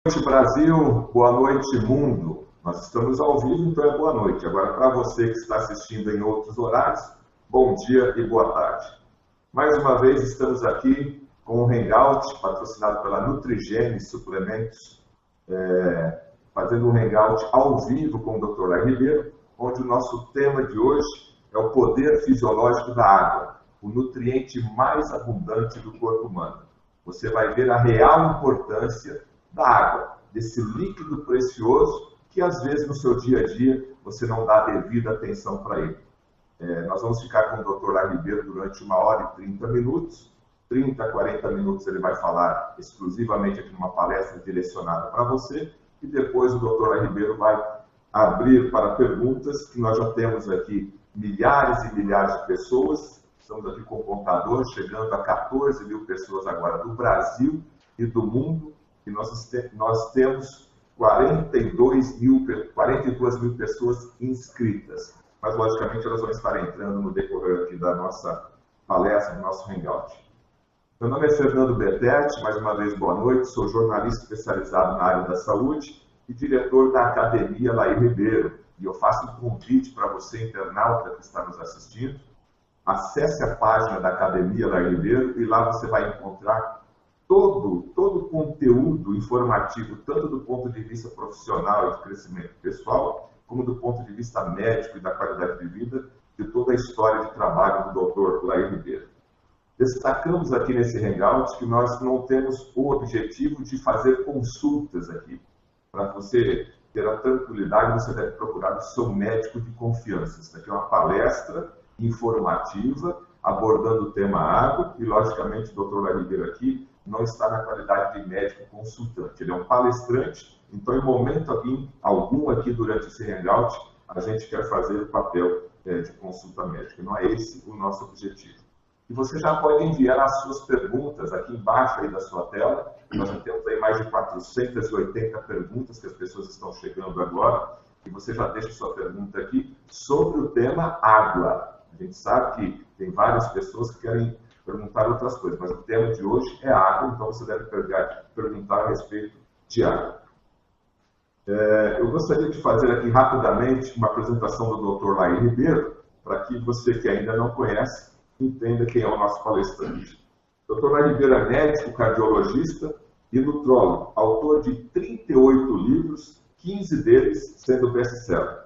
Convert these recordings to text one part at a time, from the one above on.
Noite, Brasil. Boa noite, mundo. Nós estamos ao vivo, então é boa noite. Agora, para você que está assistindo em outros horários, bom dia e boa tarde. Mais uma vez, estamos aqui com um Hangout patrocinado pela Nutrigene Suplementos, fazendo um Hangout ao vivo com o Dr. Lai Ribeiro, onde o nosso tema de hoje é o poder fisiológico da água, o nutriente mais abundante do corpo humano. Você vai ver a real importância da água, desse líquido precioso que às vezes no seu dia a dia você não dá a devida atenção para ele. Nós vamos ficar com o Dr. Lai Ribeiro durante 1h30, 30, 40 minutos ele vai falar exclusivamente aqui numa palestra direcionada para você, e depois o Dr. Lai Ribeiro vai abrir para perguntas, que nós já temos aqui milhares e milhares de pessoas, estamos aqui com o contador, chegando a 14 mil pessoas agora do Brasil e do mundo, e nós temos 42 mil pessoas inscritas. Mas, logicamente, elas vão estar entrando no decorrer aqui da nossa palestra, do nosso Hangout. Meu nome é Fernando Betete, mais uma vez boa noite, sou jornalista especializado na área da saúde e diretor da Academia Lai Ribeiro. E eu faço um convite para você, internauta que está nos assistindo, acesse a página da Academia Lai Ribeiro e lá você vai encontrar todo o conteúdo informativo, tanto do ponto de vista profissional e de crescimento pessoal, como do ponto de vista médico e da qualidade de vida, de toda a história de trabalho do Dr. Lai Ribeiro. Destacamos aqui nesse Hangout que nós não temos o objetivo de fazer consultas aqui. Para você ter a tranquilidade, você deve procurar o seu médico de confiança. Isso aqui é uma palestra informativa, abordando o tema água, e logicamente o Dr. Lai Ribeiro aqui não está na qualidade de médico consultante. Ele é um palestrante, então em momento algum aqui durante esse Hangout, a gente quer fazer o papel de consulta médica. Não é esse o nosso objetivo. E você já pode enviar as suas perguntas aqui embaixo aí da sua tela. Nós já temos aí mais de 480 perguntas que as pessoas estão chegando agora. E você já deixa sua pergunta aqui sobre o tema água. A gente sabe que tem várias pessoas que querem perguntar outras coisas, mas o tema de hoje é água, então você deve perguntar a respeito de água. Eu gostaria de fazer aqui rapidamente uma apresentação do Dr. Lai Ribeiro, para que você que ainda não conhece, entenda quem é o nosso palestrante. Dr. Lai Ribeiro é médico, cardiologista e nutrólogo, autor de 38 livros, 15 deles sendo best-seller.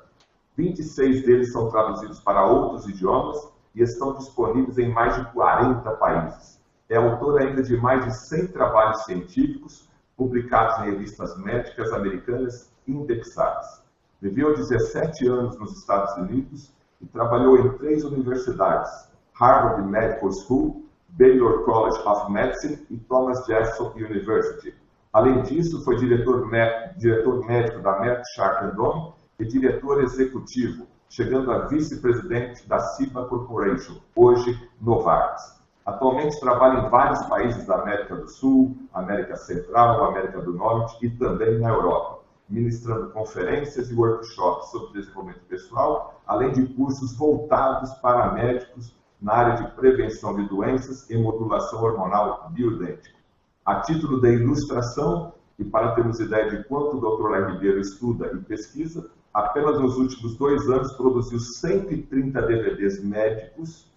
26 deles são traduzidos para outros idiomas e estão disponíveis em mais de 40 países. É autor ainda de mais de 100 trabalhos científicos, publicados em revistas médicas americanas indexadas. Viveu 17 anos nos Estados Unidos e trabalhou em 3 universidades, Harvard Medical School, Baylor College of Medicine e Thomas Jefferson University. Além disso, foi diretor médico da Merck Sharp & Dohme e diretor executivo, chegando a vice-presidente da Ciba Corporation, hoje Novartis. Atualmente trabalha em vários países da América do Sul, América Central, América do Norte e também na Europa, ministrando conferências e workshops sobre desenvolvimento pessoal, além de cursos voltados para médicos na área de prevenção de doenças e modulação hormonal bioidêntica. A título de ilustração, e para termos ideia de quanto o Dr. Lai Ribeiro estuda e pesquisa, apenas nos últimos 2 anos produziu 130 DVDs médicos,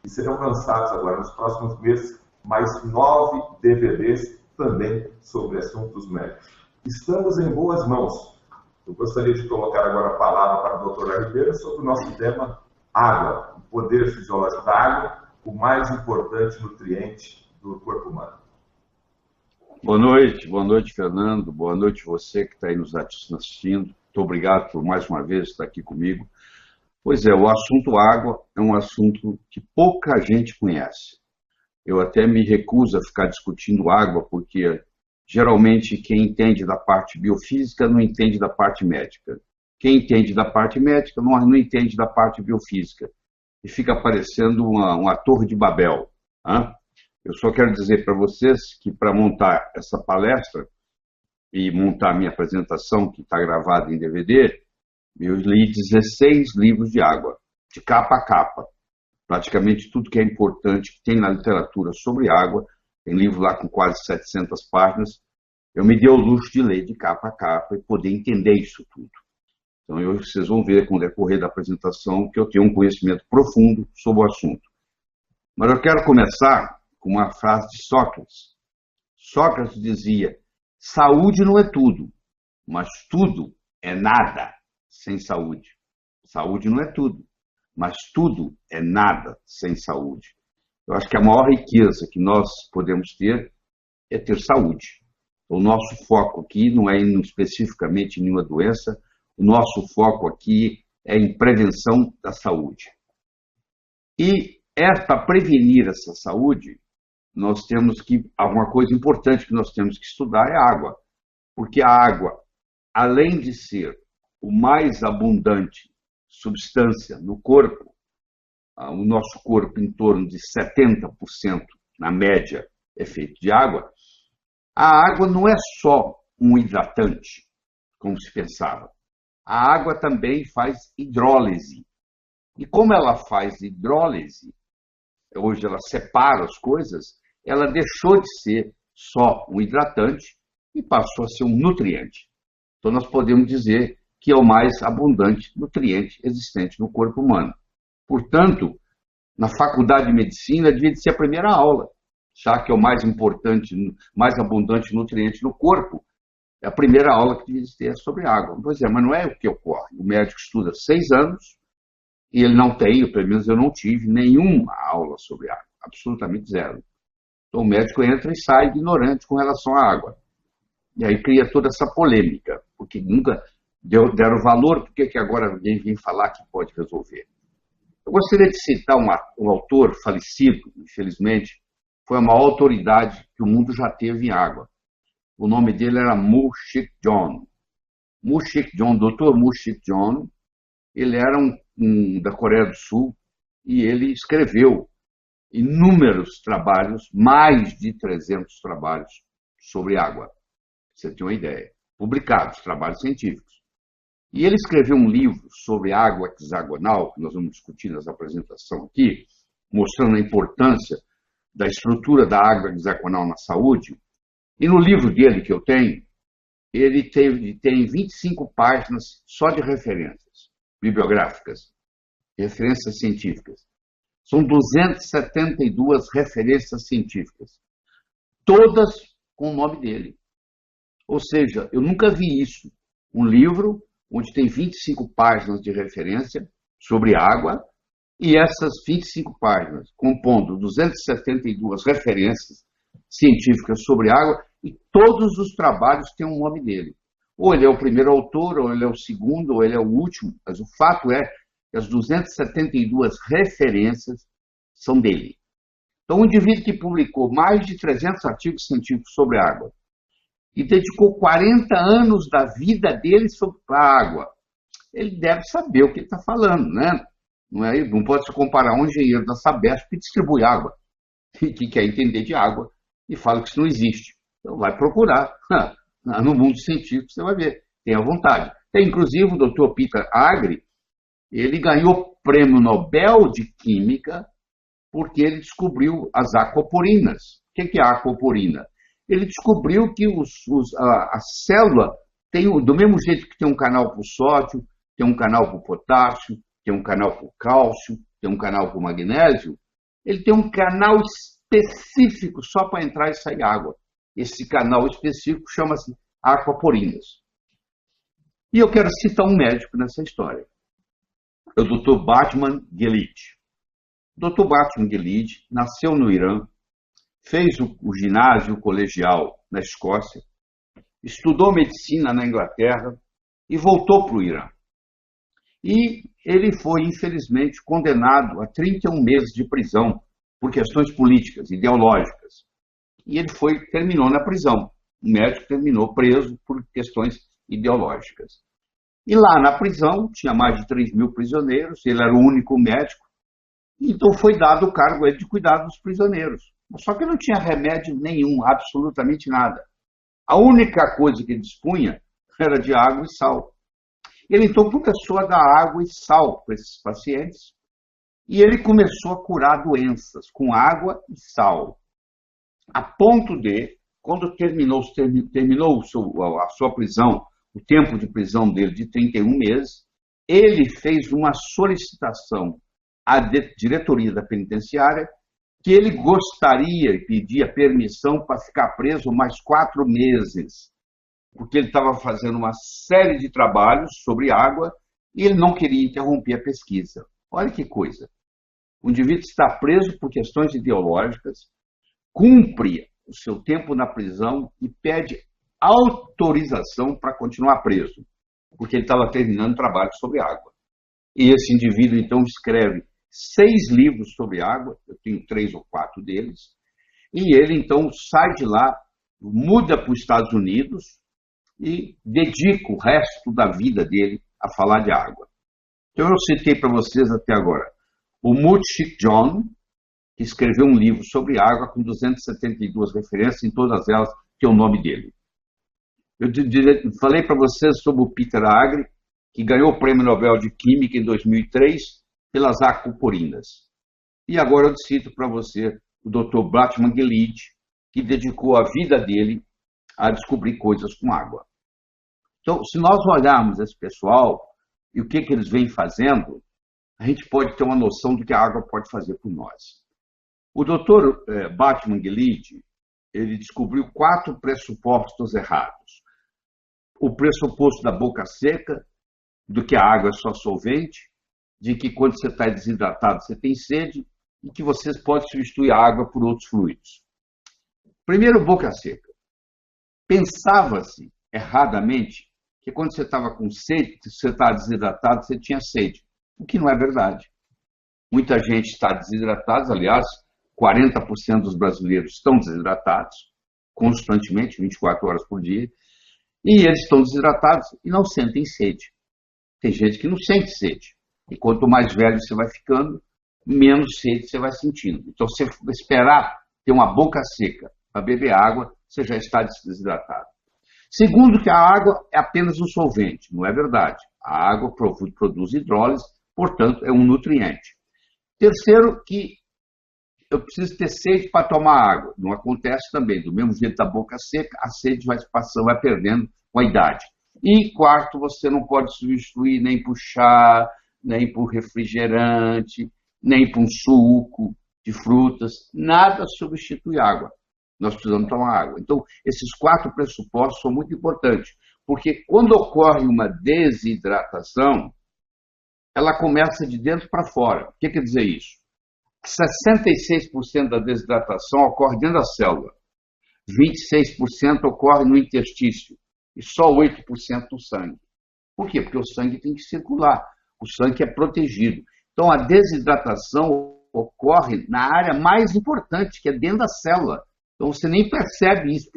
e serão lançados agora nos próximos meses mais 9 DVDs também sobre assuntos médicos. Estamos em boas mãos. Eu gostaria de colocar agora a palavra para o Dr. Lai Ribeiro sobre o nosso tema água, o poder fisiológico da água, o mais importante nutriente do corpo humano. Boa noite, Fernando. Boa noite você que está aí nos assistindo. Muito obrigado por mais uma vez estar aqui comigo. Pois é, o assunto água é um assunto que pouca gente conhece. Eu até me recuso a ficar discutindo água, porque geralmente quem entende da parte biofísica não entende da parte médica. Quem entende da parte médica não entende da parte biofísica. E fica parecendo uma torre de Babel. Hein? Eu só quero dizer para vocês que para montar essa palestra e montar a minha apresentação, que está gravada em DVD, eu li 16 livros de água, de capa a capa. Praticamente tudo que é importante que tem na literatura sobre água, tem livro lá com quase 700 páginas, eu me dei o luxo de ler de capa a capa e poder entender isso tudo. Então, vocês vão ver com o decorrer da apresentação que eu tenho um conhecimento profundo sobre o assunto. Mas eu quero começar com uma frase de Sócrates. Sócrates dizia: saúde não é tudo, mas tudo é nada sem saúde. Saúde não é tudo, mas tudo é nada sem saúde. Eu acho que a maior riqueza que nós podemos ter é ter saúde. O nosso foco aqui não é especificamente em nenhuma doença, o nosso foco aqui é em prevenção da saúde. E para prevenir essa saúde, nós temos que, alguma coisa importante que nós temos que estudar é a água. Porque a água, além de ser o mais abundante substância no corpo, o nosso corpo em torno de 70%, na média, é feito de água, a água não é só um hidratante, como se pensava. A água também faz hidrólise. E como ela faz hidrólise, hoje ela separa as coisas, ela deixou de ser só um hidratante e passou a ser um nutriente. Então nós podemos dizer que é o mais abundante nutriente existente no corpo humano. Portanto, na faculdade de medicina devia ser a primeira aula, já que é o mais importante, mais abundante nutriente no corpo. É a primeira aula que devia ter sobre água. Pois é, mas não é o que ocorre. O médico estuda 6 anos e ele não tem, pelo menos eu não tive, nenhuma aula sobre água. Absolutamente zero. Então o médico entra e sai ignorante com relação à água. E aí cria toda essa polêmica, porque nunca deram valor, por que agora alguém vem falar que pode resolver? Eu gostaria de citar um autor falecido, infelizmente, foi a maior autoridade que o mundo já teve em água. O nome dele era Mu-Shik Jeon. Mu-Shik Jeon, Dr. Mu-Shik Jeon, ele era da Coreia do Sul e ele escreveu inúmeros trabalhos, mais de 300 trabalhos sobre água. Você tem uma ideia. Publicados, trabalhos científicos. E ele escreveu um livro sobre água hexagonal, que nós vamos discutir nessa apresentação aqui, mostrando a importância da estrutura da água hexagonal na saúde. E no livro dele que eu tenho, ele tem 25 páginas só de referências bibliográficas, referências científicas. São 272 referências científicas, todas com o nome dele. Ou seja, eu nunca vi isso. Um livro onde tem 25 páginas de referência sobre água e essas 25 páginas compondo 272 referências científicas sobre água e todos os trabalhos têm um nome dele. Ou ele é o primeiro autor, ou ele é o segundo, ou ele é o último, mas o fato é que as 272 referências são dele. Então, um indivíduo que publicou mais de 300 artigos científicos sobre água e dedicou 40 anos da vida dele sobre a água, ele deve saber o que ele está falando, né? Não pode se comparar a um engenheiro da Sabesp que distribui água, que quer entender de água e fala que isso não existe. Então, vai procurar. No mundo científico, você vai ver. Tenha vontade. Tem, inclusive, o Dr. Peter Agre, ele ganhou o Prêmio Nobel de Química porque ele descobriu as aquaporinas. O que é a aquaporina? Ele descobriu que a célula tem, do mesmo jeito que tem um canal para o sódio, tem um canal para o potássio, tem um canal para o cálcio, tem um canal para o magnésio, ele tem um canal específico só para entrar e sair água. Esse canal específico chama-se aquaporinas. E eu quero citar um médico nessa história. É o Dr. Batman Gelid. O Dr. Batman Gelid nasceu no Irã, fez o ginásio colegial na Escócia, estudou medicina na Inglaterra e voltou para o Irã. E ele foi, infelizmente, condenado a 31 meses de prisão por questões políticas, ideológicas. E ele terminou na prisão. O médico terminou preso por questões ideológicas. E lá na prisão, tinha mais de 3 mil prisioneiros, ele era o único médico, então foi dado o cargo a ele de cuidar dos prisioneiros. Só que não tinha remédio nenhum, absolutamente nada. A única coisa que ele dispunha era de água e sal. Ele então começou a dar água e sal para esses pacientes e ele começou a curar doenças com água e sal. A ponto de, quando terminou a sua prisão, o tempo de prisão dele de 31 meses, ele fez uma solicitação à diretoria da penitenciária que ele gostaria e pedia permissão para ficar preso mais 4 meses, porque ele estava fazendo uma série de trabalhos sobre água e ele não queria interromper a pesquisa. Olha que coisa. O indivíduo está preso por questões ideológicas, cumpre o seu tempo na prisão e pede autorização para continuar preso, porque ele estava terminando trabalho sobre água. E esse indivíduo, então, escreve 6 livros sobre água, eu tenho 3 ou 4 deles, e ele, então, sai de lá, muda para os Estados Unidos e dedica o resto da vida dele a falar de água. Então, eu citei para vocês até agora o Mutchik John, que escreveu um livro sobre água com 272 referências, em todas elas tem o nome dele. Eu falei para vocês sobre o Peter Agre, que ganhou o Prêmio Nobel de Química em 2003 pelas aquaporinas. E agora eu cito para você o Dr. Batman Gelid, que dedicou a vida dele a descobrir coisas com água. Então, se nós olharmos esse pessoal e o que eles vêm fazendo, a gente pode ter uma noção do que a água pode fazer por nós. O Dr. Batman Gelid, ele descobriu 4 pressupostos errados. O pressuposto da boca seca, do que a água é só solvente, de que quando você está desidratado você tem sede e que você pode substituir a água por outros fluidos. Primeiro, boca seca. Pensava-se erradamente que quando você estava com sede, você estava desidratado, você tinha sede, o que não é verdade. Muita gente está desidratada, aliás, 40% dos brasileiros estão desidratados, constantemente, 24 horas por dia, e eles estão desidratados e não sentem sede. Tem gente que não sente sede. E quanto mais velho você vai ficando, menos sede você vai sentindo. Então, se você esperar ter uma boca seca para beber água, você já está desidratado. Segundo, que a água é apenas um solvente. Não é verdade. A água produz hidrólise, portanto, é um nutriente. Terceiro, que eu preciso ter sede para tomar água. Não acontece também. Do mesmo jeito da boca seca, a sede vai passando, vai perdendo com a idade. E quarto, você não pode substituir nem por chá, nem por refrigerante, nem por um suco de frutas. Nada substitui água. Nós precisamos tomar água. Então, esses 4 pressupostos são muito importantes, porque quando ocorre uma desidratação, ela começa de dentro para fora. O que quer dizer isso? 66% da desidratação ocorre dentro da célula, 26% ocorre no intestino e só 8% no sangue. Por quê? Porque o sangue tem que circular, o sangue é protegido. Então, a desidratação ocorre na área mais importante, que é dentro da célula. Então, você nem percebe isso,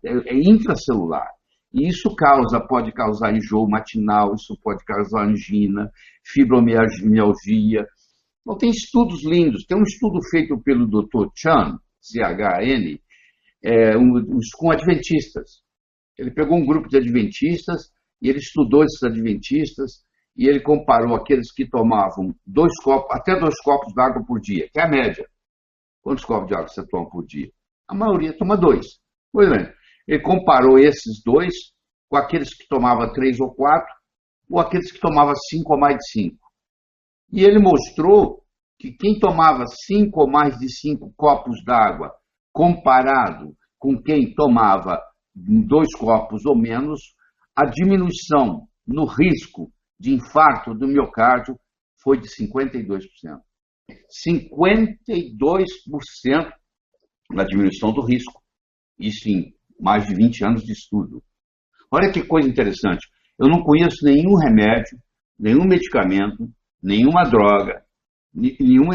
é intracelular. E isso pode causar enjoo matinal, isso pode causar angina, fibromialgia. Então, tem estudos lindos. Tem um estudo feito pelo Dr. Chan, C-H-N, com adventistas. Ele pegou um grupo de adventistas e ele estudou esses adventistas e ele comparou aqueles que tomavam até 2 copos de água por dia, que é a média. Quantos copos de água você toma por dia? A maioria toma 2. Pois bem, ele comparou esses 2 com aqueles que tomavam 3 ou 4 ou aqueles que tomavam 5 ou mais de 5. E ele mostrou que quem tomava 5 ou mais de 5 copos d'água, comparado com quem tomava 2 copos ou menos, a diminuição no risco de infarto do miocárdio foi de 52%. 52% na diminuição do risco. Isso em mais de 20 anos de estudo. Olha que coisa interessante. Eu não conheço nenhum remédio, nenhum medicamento, nenhuma droga, nenhum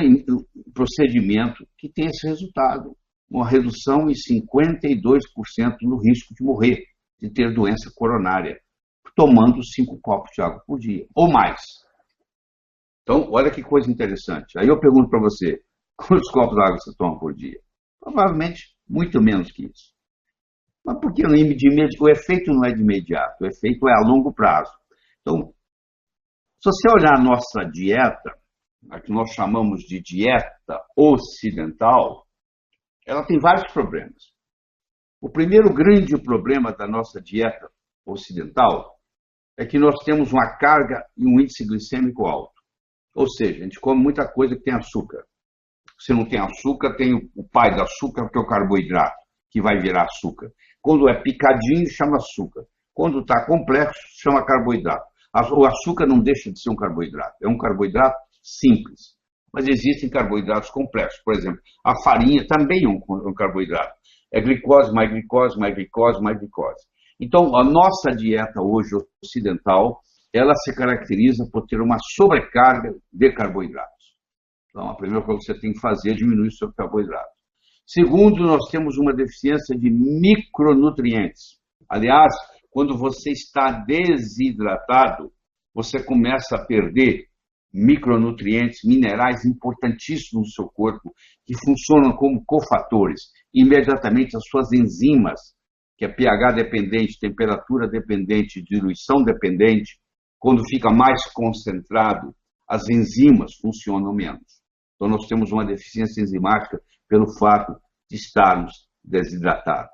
procedimento que tenha esse resultado. Uma redução em 52% no risco de morrer, de ter doença coronária, tomando 5 copos de água por dia, ou mais. Então, olha que coisa interessante. Aí eu pergunto para você, quantos copos de água você toma por dia? Provavelmente muito menos que isso. Mas por que o efeito não é de imediato, o efeito é a longo prazo. Então, se você olhar a nossa dieta, a que nós chamamos de dieta ocidental, ela tem vários problemas. O primeiro grande problema da nossa dieta ocidental é que nós temos uma carga e um índice glicêmico alto. Ou seja, a gente come muita coisa que tem açúcar. Se não tem açúcar, tem o pai do açúcar, que é o carboidrato, que vai virar açúcar. Quando é picadinho, chama açúcar. Quando está complexo, chama carboidrato. O açúcar não deixa de ser um carboidrato. É um carboidrato simples. Mas existem carboidratos complexos. Por exemplo, a farinha também é um carboidrato. É glicose, mais glicose, mais glicose, mais glicose. Então, a nossa dieta hoje ocidental, ela se caracteriza por ter uma sobrecarga de carboidratos. Então, a primeira coisa que você tem que fazer é diminuir o seu carboidrato. Segundo, nós temos uma deficiência de micronutrientes. Aliás, quando você está desidratado, você começa a perder micronutrientes, minerais importantíssimos no seu corpo, que funcionam como cofatores. Imediatamente, as suas enzimas, que é pH dependente, temperatura dependente, diluição dependente, quando fica mais concentrado, as enzimas funcionam menos. Então, nós temos uma deficiência enzimática pelo fato de estarmos desidratados.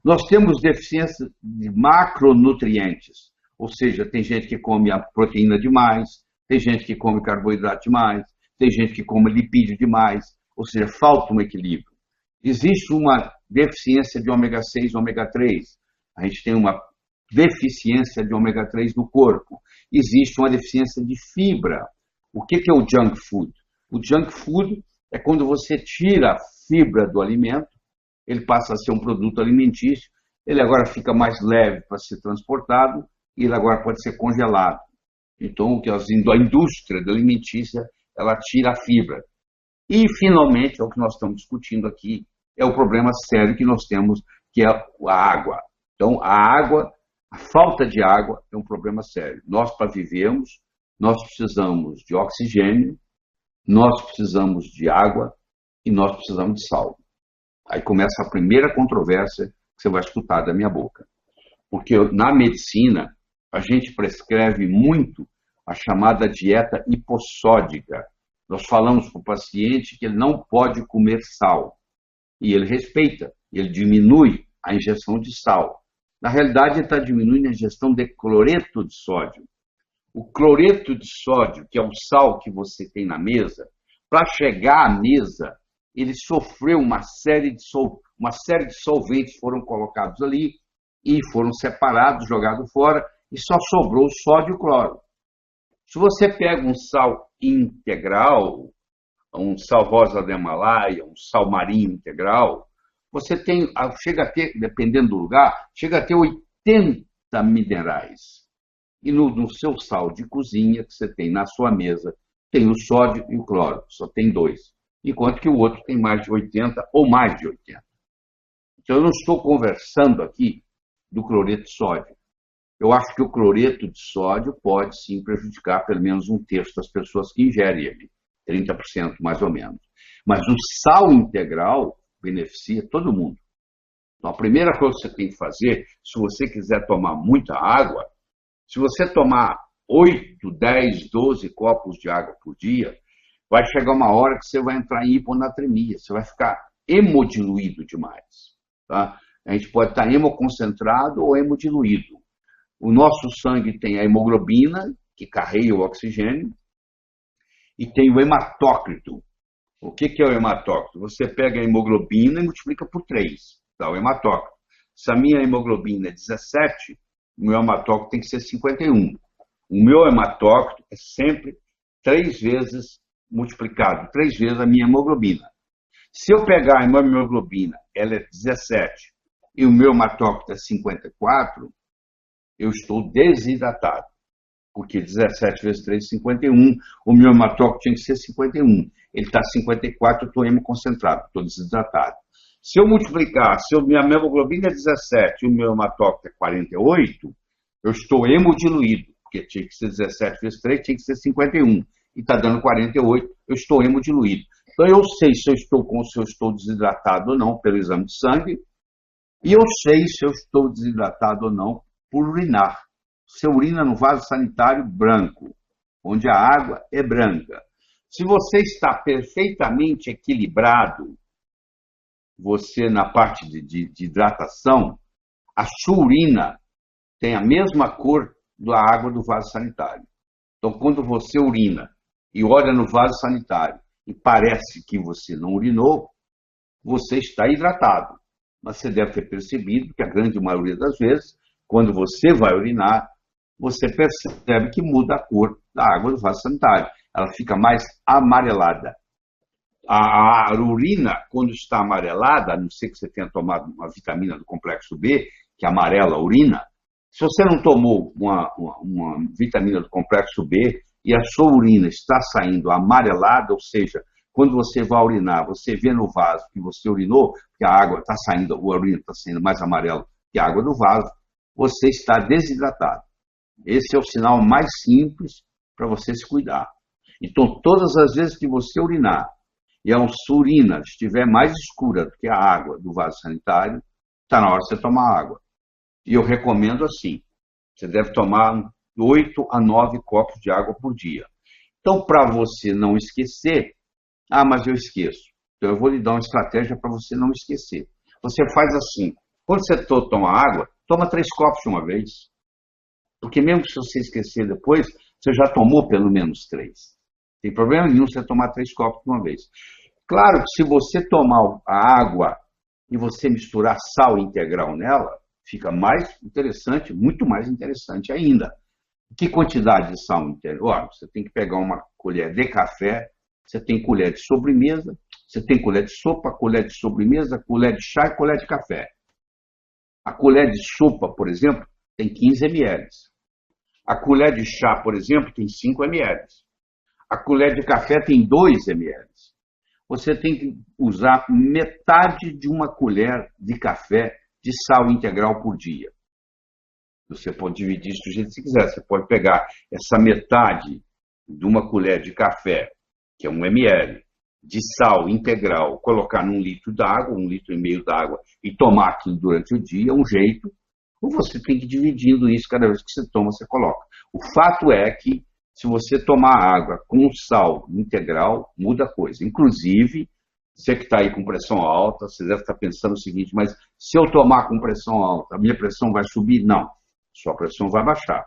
Nós temos deficiência de macronutrientes, ou seja, tem gente que come a proteína demais, tem gente que come carboidrato demais, tem gente que come lipídio demais, ou seja, falta um equilíbrio. Existe uma deficiência de ômega 6 e ômega 3. A gente tem uma deficiência de ômega 3 no corpo. Existe uma deficiência de fibra. O que é o junk food? O junk food é quando você tira a fibra do alimento, ele passa a ser um produto alimentício, ele agora fica mais leve para ser transportado e ele agora pode ser congelado. Então, a indústria alimentícia, ela tira a fibra. E, finalmente, é o que nós estamos discutindo aqui, é o problema sério que nós temos, que é a água. Então, a falta de água é um problema sério. Nós, para vivermos, nós precisamos de oxigênio, nós precisamos de água e nós precisamos de sal. Aí começa a primeira controvérsia que você vai escutar da minha boca. Porque na medicina, a gente prescreve muito a chamada dieta hipossódica. Nós falamos para o paciente que ele não pode comer sal. E ele respeita, ele diminui a ingestão de sal. Na realidade, ele está diminuindo a ingestão de cloreto de sódio. O cloreto de sódio, que é o sal que você tem na mesa, para chegar à mesa, ele sofreu uma série de solventes foram colocados ali e foram separados, jogados fora, e só sobrou o sódio e o cloro. Se você pega um sal integral, um sal rosa do Himalaia, um sal marinho integral, você chega a ter, dependendo do lugar, chega a ter 80 minerais. E no seu sal de cozinha que você tem na sua mesa, tem o sódio e o cloro, só tem 2. Enquanto que o outro tem mais de 80 ou mais de 80. Então, eu não estou conversando aqui do cloreto de sódio. Eu acho que o cloreto de sódio pode, sim, prejudicar pelo menos um terço das pessoas que ingerem ele, 30% mais ou menos. Mas o sal integral beneficia todo mundo. Então, a primeira coisa que você tem que fazer, se você quiser tomar muita água, se você tomar 8, 10, 12 copos de água por dia, vai chegar uma hora que você vai entrar em hiponatremia, você vai ficar hemodiluído demais. Tá? A gente pode estar hemoconcentrado ou hemodiluído. O nosso sangue tem a hemoglobina, que carrega o oxigênio, e tem o hematócrito. O que é o hematócrito? Você pega a hemoglobina e multiplica por 3, dá o hematócrito. Se a minha hemoglobina é 17, o meu hematócrito tem que ser 51. O meu hematócrito é sempre 3 vezes multiplicado, 3 vezes a minha hemoglobina. Se eu pegar a minha hemoglobina, ela é 17, e o meu hematócrito é 54, eu estou desidratado. Porque 17 vezes 3 é 51, o meu hematócrito tinha que ser 51. Ele está 54, eu estou hemoconcentrado, estou desidratado. Se eu multiplicar, se a minha hemoglobina é 17 e o meu hematócrito é 48, eu estou hemodiluído, porque tinha que ser 17 vezes 3, tinha que ser 51. E está dando 48, eu estou hemodiluído. Então eu sei se eu estou desidratado ou não pelo exame de sangue, e eu sei se eu estou desidratado ou não por urinar. Você urina no vaso sanitário branco, onde a água é branca. Se você está perfeitamente equilibrado, você, na parte de hidratação, a sua urina tem a mesma cor da água do vaso sanitário. Então, quando você urina e olha no vaso sanitário e parece que você não urinou, você está hidratado. Mas você deve ter percebido que a grande maioria das vezes, quando você vai urinar, você percebe que muda a cor da água do vaso sanitário. Ela fica mais amarelada. A urina, quando está amarelada, a não ser que você tenha tomado uma vitamina do complexo B, que amarela a urina, se você não tomou uma vitamina do complexo B e a sua urina está saindo amarelada, ou seja, quando você vai urinar, você vê no vaso que você urinou, que a água está saindo, a urina está saindo mais amarela que a água do vaso, você está desidratado. Esse é o sinal mais simples para você se cuidar. Então, todas as vezes que você urinar e a sua urina estiver mais escura do que a água do vaso sanitário, está na hora de você tomar água. E eu recomendo assim, você deve tomar 8 a 9 copos de água por dia. Então, para você não esquecer, mas eu esqueço. Então, eu vou lhe dar uma estratégia para você não esquecer. Você faz assim, quando você toma água, toma 3 copos de uma vez. Porque mesmo se você esquecer depois, você já tomou pelo menos 3. Não tem problema nenhum você tomar 3 copos de uma vez. Claro que se você tomar a água e você misturar sal integral nela, fica mais interessante, muito mais interessante ainda. Que quantidade de sal integral? Você tem que pegar uma colher de café, você tem colher de sobremesa, você tem colher de sopa, colher de sobremesa, colher de chá e colher de café. A colher de sopa, por exemplo, tem 15 ml. A colher de chá, por exemplo, tem 5 ml. A colher de café tem 2 ml. Você tem que usar metade de uma colher de café de sal integral por dia. Você pode dividir isso do jeito que você quiser. Você pode pegar essa metade de uma colher de café, que é 1 ml, de sal integral, colocar num litro d'água, 1,5 litro d'água, e tomar aquilo durante o dia, um jeito. Ou você tem que ir dividindo isso, cada vez que você toma, você coloca. O fato é que, se você tomar água com sal integral, muda a coisa. Inclusive, você que está aí com pressão alta, você deve estar pensando o seguinte, mas se eu tomar com pressão alta, a minha pressão vai subir? Não, sua pressão vai baixar.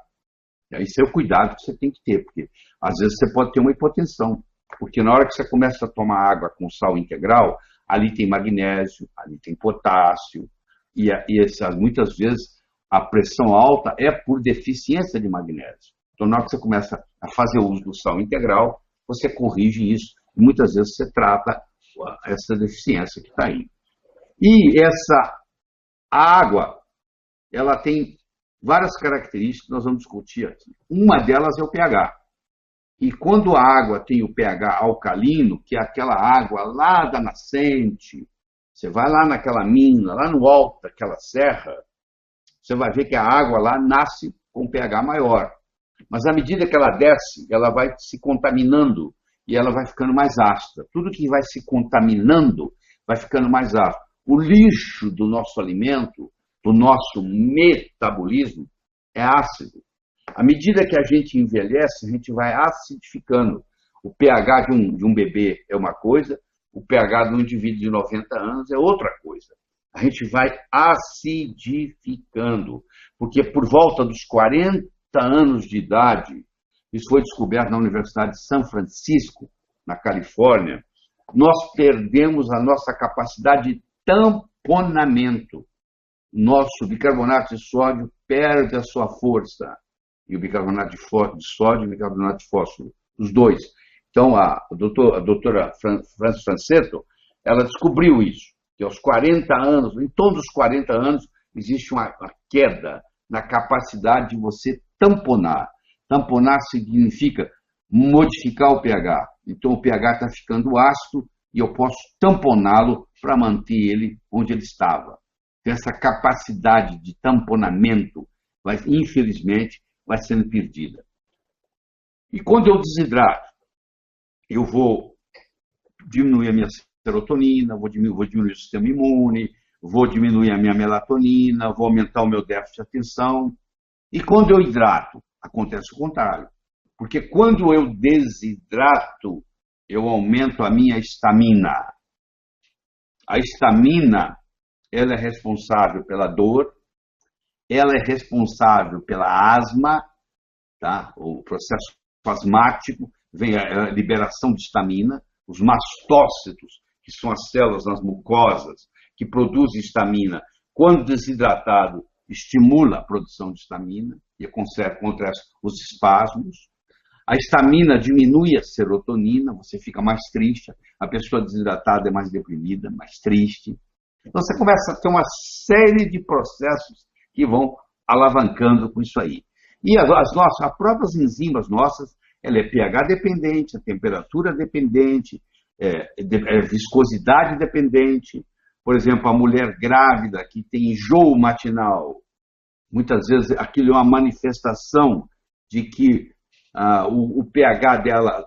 Esse é o cuidado que você tem que ter, porque às vezes você pode ter uma hipotensão, porque na hora que você começa a tomar água com sal integral, ali tem magnésio, ali tem potássio, e muitas vezes a pressão alta é por deficiência de magnésio. Então, na hora que você começa a fazer uso do sal integral, você corrige isso, e muitas vezes você trata essa deficiência que está aí. E essa água, ela tem várias características que nós vamos discutir aqui. Uma delas é o pH. E quando a água tem o pH alcalino, que é aquela água lá da nascente, você vai lá naquela mina, lá no alto daquela serra, você vai ver que a água lá nasce com pH maior. Mas à medida que ela desce, ela vai se contaminando e ela vai ficando mais ácida. Tudo que vai se contaminando vai ficando mais ácido. O lixo do nosso alimento, do nosso metabolismo, é ácido. À medida que a gente envelhece, a gente vai acidificando. O pH de um bebê é uma coisa, o pH de um indivíduo de 90 anos é outra coisa. A gente vai acidificando, porque por volta dos 40 anos de idade, isso foi descoberto na Universidade de São Francisco, na Califórnia, nós perdemos a nossa capacidade de tamponamento. Nosso bicarbonato de sódio perde a sua força. E o bicarbonato de sódio e o bicarbonato de fósforo, os dois. Então, a doutora Frances Franceto, ela descobriu isso, que aos 40 anos, em todos os 40 anos, existe uma queda na capacidade de você tamponar. Tamponar significa modificar o pH. Então, o pH está ficando ácido e eu posso tamponá-lo para manter ele onde ele estava. Então, essa capacidade de tamponamento, infelizmente, vai sendo perdida. E quando eu desidrato, eu vou diminuir a minha serotonina, vou diminuir o sistema imune, vou diminuir a minha melatonina, vou aumentar o meu déficit de atenção. E quando eu hidrato, acontece o contrário. Porque quando eu desidrato, eu aumento a minha estamina. A histamina, ela é responsável pela dor, ela é responsável pela asma, tá? O processo asmático, vem a liberação de histamina, os mastócitos, que são as células nas mucosas, que produzem histamina, quando desidratado, estimula a produção de histamina e contra os espasmos. A histamina diminui a serotonina, você fica mais triste, a pessoa desidratada é mais deprimida, mais triste. Então você começa a ter uma série de processos que vão alavancando com isso aí. E as próprias enzimas nossas, ela é pH dependente, a temperatura dependente, viscosidade dependente. Por exemplo, a mulher grávida que tem enjoo matinal, muitas vezes aquilo é uma manifestação de que o pH dela,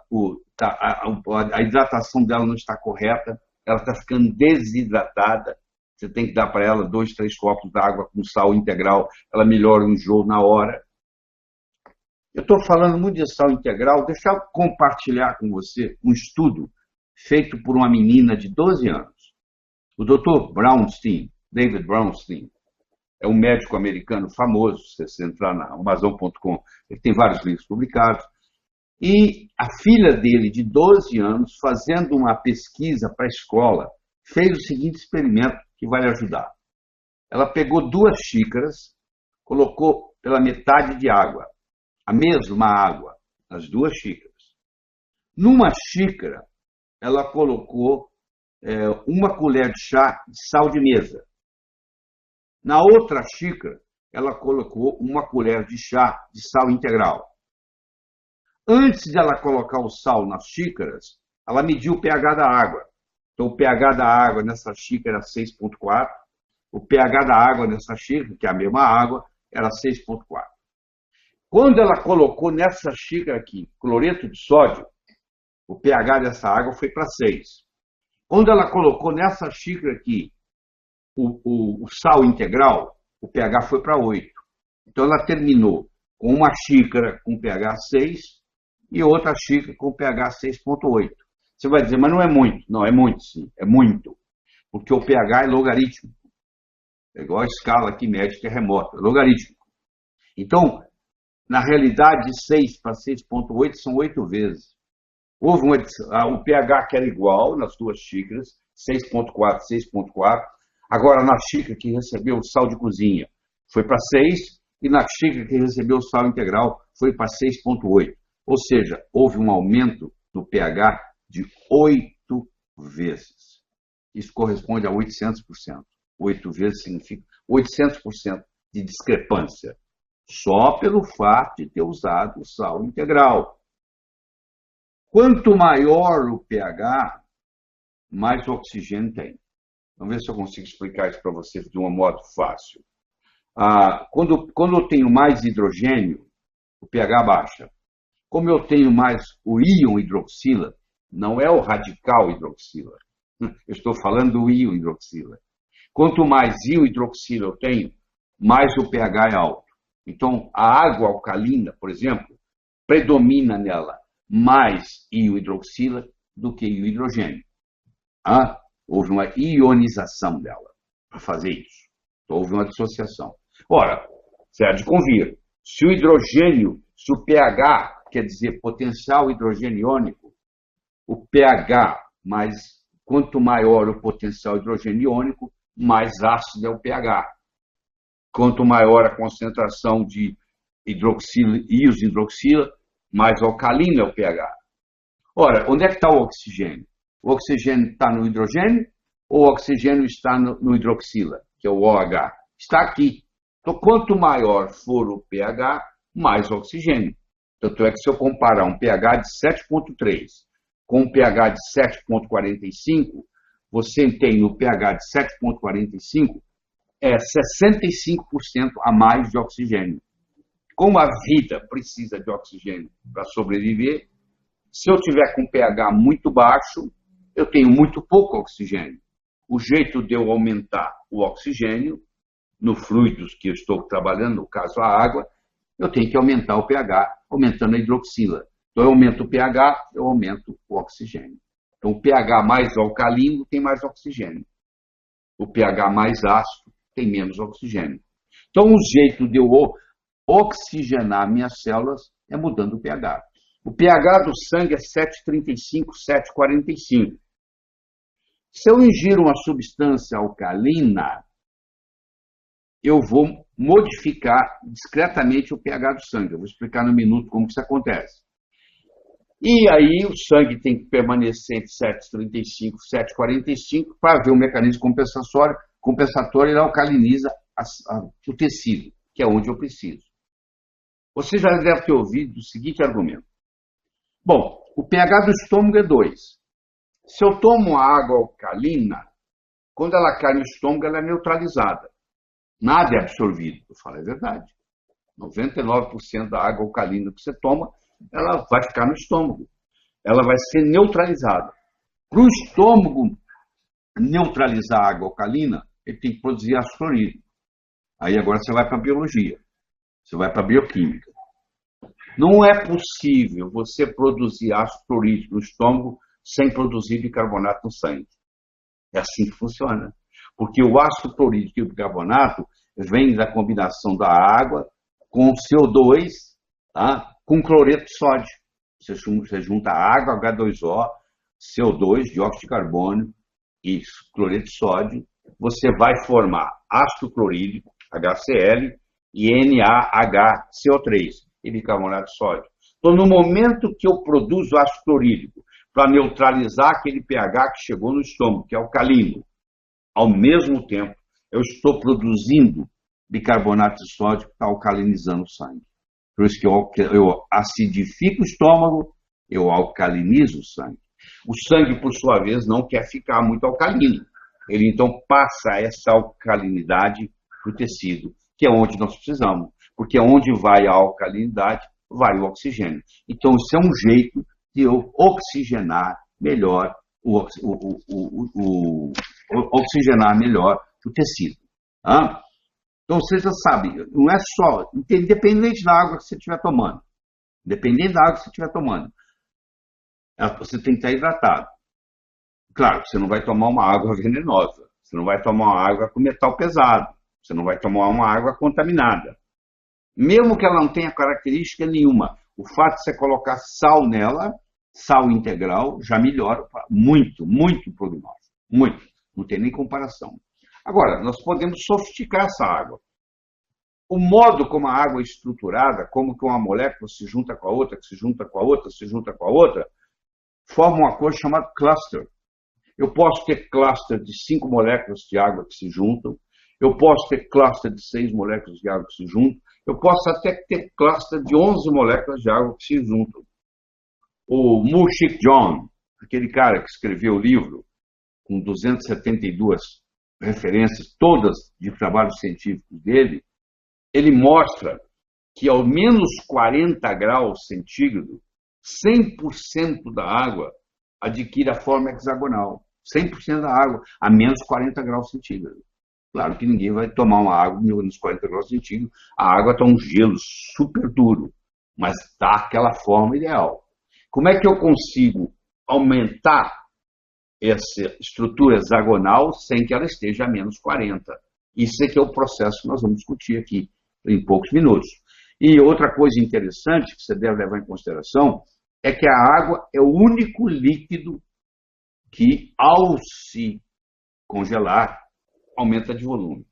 a hidratação dela não está correta, ela está ficando desidratada. Você tem que dar para ela 2, 3 copos d'água com sal integral, ela melhora o enjoo na hora. Eu estou falando muito de sal integral, deixa eu compartilhar com você um estudo feito por uma menina de 12 anos. O Dr. Brownstein, David Brownstein, é um médico americano famoso, se você entrar na Amazon.com, ele tem vários livros publicados. E a filha dele, de 12 anos, fazendo uma pesquisa para a escola, fez o seguinte experimento que vai lhe ajudar. Ela pegou 2 xícaras, colocou pela metade de água, a mesma água, as 2 xícaras. Numa xícara, ela colocou 1 colher de chá de sal de mesa. Na outra xícara, ela colocou 1 colher de chá de sal integral. Antes de ela colocar o sal nas xícaras, ela mediu o pH da água. Então, o pH da água nessa xícara era 6,4. O pH da água nessa xícara, que é a mesma água, era 6,4. Quando ela colocou nessa xícara aqui cloreto de sódio, o pH dessa água foi para 6. Quando ela colocou nessa xícara aqui o sal integral, o pH foi para 8. Então, ela terminou com uma xícara com pH 6 e outra xícara com pH 6,8. Você vai dizer, mas não é muito. Não, é muito sim, é muito. Porque o pH é logarítmico. É igual a escala que mede terremoto, é logarítmico. Então, na realidade, de 6 para 6,8 são 8 vezes. Houve o pH que era igual nas 2 xícaras, 6,4, 6,4. Agora, na xícara que recebeu o sal de cozinha, foi para 6, e na xícara que recebeu o sal integral, foi para 6,8. Ou seja, houve um aumento no pH de 8 vezes. Isso corresponde a 800%. 8 vezes significa 800% de discrepância, só pelo fato de ter usado o sal integral. Quanto maior o pH, mais oxigênio tem. Vamos ver se eu consigo explicar isso para vocês de um modo fácil. Quando eu tenho mais hidrogênio, o pH baixa. Como eu tenho mais o íon hidroxila, não é o radical hidroxila. Eu estou falando do íon hidroxila. Quanto mais íon hidroxila eu tenho, mais o pH é alto. Então, a água alcalina, por exemplo, predomina nela mais íon hidroxila do que íon hidrogênio. Houve uma ionização dela para fazer isso. Então, houve uma dissociação. Ora, você há de convir, se o hidrogênio, se o pH, quer dizer potencial hidrogênio iônico, o pH, quanto maior o potencial hidrogênio iônico, mais ácido é o pH. Quanto maior a concentração de íons de hidroxila, mais alcalino é o pH. Ora, onde é que está o oxigênio? O oxigênio está no hidrogênio ou o oxigênio está no hidroxila, que é o OH? Está aqui. Então, quanto maior for o pH, mais oxigênio. Tanto é que se eu comparar um pH de 7,3 com um pH de 7,45, você tem no pH de 7,45 65% a mais de oxigênio. Como a vida precisa de oxigênio para sobreviver, se eu tiver com pH muito baixo, eu tenho muito pouco oxigênio. O jeito de eu aumentar o oxigênio, no fluidos que eu estou trabalhando, no caso a água, eu tenho que aumentar o pH, aumentando a hidroxila. Então eu aumento o pH, eu aumento o oxigênio. Então o pH mais alcalino tem mais oxigênio. O pH mais ácido tem menos oxigênio. Então, o jeito de eu oxigenar minhas células é mudando o pH. O pH do sangue é 7,35, 7,45. Se eu ingiro uma substância alcalina, eu vou modificar discretamente o pH do sangue. Eu vou explicar no minuto como isso acontece. E aí o sangue tem que permanecer entre 7,35 e 7,45 para ver o mecanismo compensatório, ele alcaliniza o tecido, que é onde eu preciso. Você já deve ter ouvido o seguinte argumento. Bom, o pH do estômago é 2. Se eu tomo água alcalina, quando ela cai no estômago, ela é neutralizada. Nada é absorvido. Eu falo, é verdade. 99% da água alcalina que você toma, ela vai ficar no estômago. Ela vai ser neutralizada. Para o estômago neutralizar a água alcalina, ele tem que produzir ácido clorídrico. Aí agora você vai para a biologia. Você vai para a bioquímica. Não é possível você produzir ácido clorídrico no estômago sem produzir bicarbonato no sangue. É assim que funciona. Porque o ácido clorídrico e o bicarbonato vem da combinação da água com CO2, tá? Com cloreto de sódio. Você junta água, H2O, CO2, dióxido de carbono e cloreto de sódio. Você vai formar ácido clorídrico, HCl, e NaHCO3, e bicarbonato de sódio. Então, no momento que eu produzo ácido clorídrico para neutralizar aquele pH que chegou no estômago, que é alcalino, ao mesmo tempo, eu estou produzindo bicarbonato de sódio que está alcalinizando o sangue. Por isso que eu acidifico o estômago, eu alcalinizo o sangue. O sangue, por sua vez, não quer ficar muito alcalino. Ele, então, passa essa alcalinidade para o tecido, que é onde nós precisamos. Porque onde vai a alcalinidade, vai o oxigênio. Então, isso é um jeito de eu oxigenar melhor oxigenar melhor o tecido. Tá? Então, você já sabe, não é só, independente da água que você estiver tomando, você tem que estar hidratado. Claro, você não vai tomar uma água venenosa, você não vai tomar uma água com metal pesado, você não vai tomar uma água contaminada. Mesmo que ela não tenha característica nenhuma, o fato de você colocar sal nela, sal integral, já melhora muito, muito o prognóstico. Muito. Não tem nem comparação. Agora, nós podemos sofisticar essa água. O modo como a água é estruturada, como que uma molécula se junta com a outra, que se junta com a outra, se junta com a outra, forma uma coisa chamada cluster. Eu posso ter cluster de 5 moléculas de água que se juntam, eu posso ter cluster de 6 moléculas de água que se juntam, eu posso até ter cluster de 11 moléculas de água que se juntam. O Mushik John, aquele cara que escreveu o livro com 272 referências, todas de trabalhos científicos dele, ele mostra que ao menos 40 graus centígrados, 100% da água adquire a forma hexagonal. 100% da água a menos 40 graus centígrados. Claro que ninguém vai tomar uma água a menos 40 graus centígrados. A água está um gelo super duro, mas está aquela forma ideal. Como é que eu consigo aumentar essa estrutura hexagonal sem que ela esteja a menos 40? Isso é que é o processo que nós vamos discutir aqui em poucos minutos. E outra coisa interessante que você deve levar em consideração é que a água é o único líquido que, ao se congelar, aumenta de volume.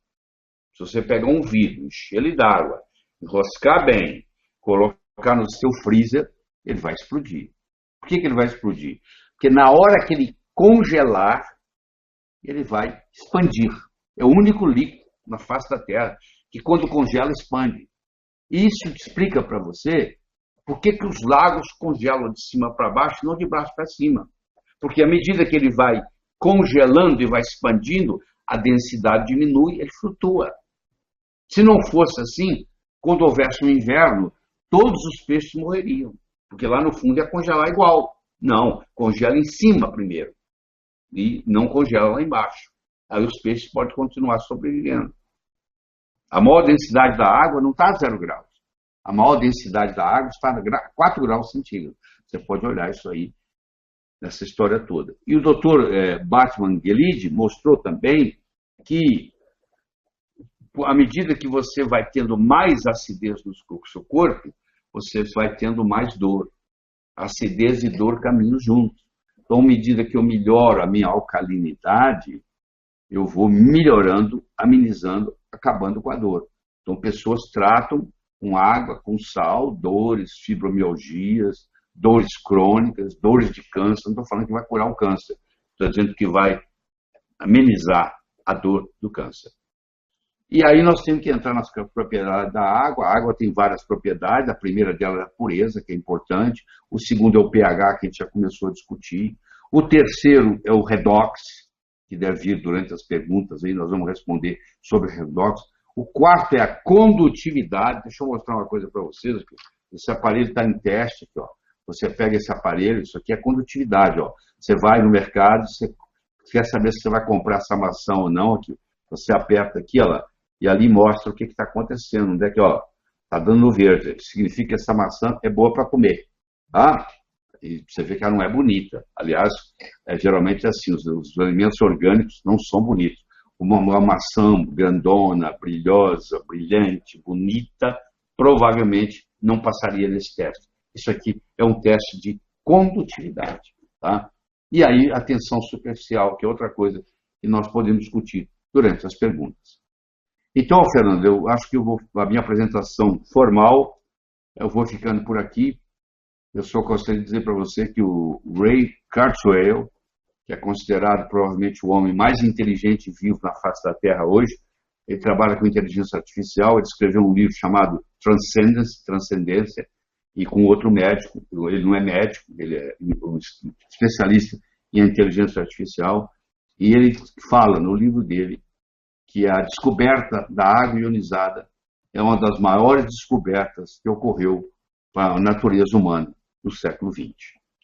Se você pegar um vidro, encher ele d'água, enroscar bem, colocar no seu freezer, ele vai explodir. Por que ele vai explodir? Porque na hora que ele congelar, ele vai expandir. É o único líquido na face da Terra que, quando congela, expande. E isso explica para você por que os lagos congelam de cima para baixo, não de baixo para cima. Porque à medida que ele vai congelando e vai expandindo, a densidade diminui, ele flutua. Se não fosse assim, quando houvesse um inverno, todos os peixes morreriam. Porque lá no fundo ia congelar igual. Não, congela em cima primeiro. E não congela lá embaixo. Aí os peixes podem continuar sobrevivendo. A maior densidade da água não está a 0 graus. A maior densidade da água está a 4 graus centígrados. Você pode olhar isso aí nessa história toda. E o Dr. Batman Gelid mostrou também que, à medida que você vai tendo mais acidez no seu corpo, você vai tendo mais dor. Acidez e dor caminham juntos. Então, à medida que eu melhoro a minha alcalinidade, eu vou melhorando, amenizando, acabando com a dor. Então, pessoas tratam com água, com sal, dores, fibromialgias, dores crônicas, dores de câncer. Não estou falando que vai curar o câncer. Estou dizendo que vai amenizar a dor do câncer. E aí nós temos que entrar nas propriedades da água. A água tem várias propriedades. A primeira delas é a pureza, que é importante. O segundo é o pH, que a gente já começou a discutir. O terceiro é o redox, que deve vir durante as perguntas. Aí nós vamos responder sobre o redox. O quarto é a condutividade. Deixa eu mostrar uma coisa para vocês aqui. Esse aparelho está em teste aqui, ó. Você pega esse aparelho, isso aqui é condutividade, ó. Você vai no mercado, você quer saber se você vai comprar essa maçã ou não aqui. Você aperta aqui, ó lá, e ali mostra o que está acontecendo. Onde é que, ó, está dando verde. Significa que essa maçã é boa para comer. Tá? E você vê que ela não é bonita. Aliás, geralmente é assim, os alimentos orgânicos não são bonitos. Uma maçã grandona, brilhosa, brilhante, bonita, provavelmente não passaria nesse teste. Isso aqui é um teste de condutividade. Tá? E aí, a tensão superficial, que é outra coisa que nós podemos discutir durante as perguntas. Então, Fernando, eu acho que a minha apresentação formal, eu vou ficando por aqui. Eu só gostaria de dizer para você que o Ray Kurzweil, que é considerado provavelmente o homem mais inteligente vivo na face da Terra hoje, ele trabalha com inteligência artificial, ele escreveu um livro chamado Transcendência, e com outro médico, ele não é médico, ele é um especialista em inteligência artificial, e ele fala no livro dele que a descoberta da água ionizada é uma das maiores descobertas que ocorreu para a natureza humana no século XX.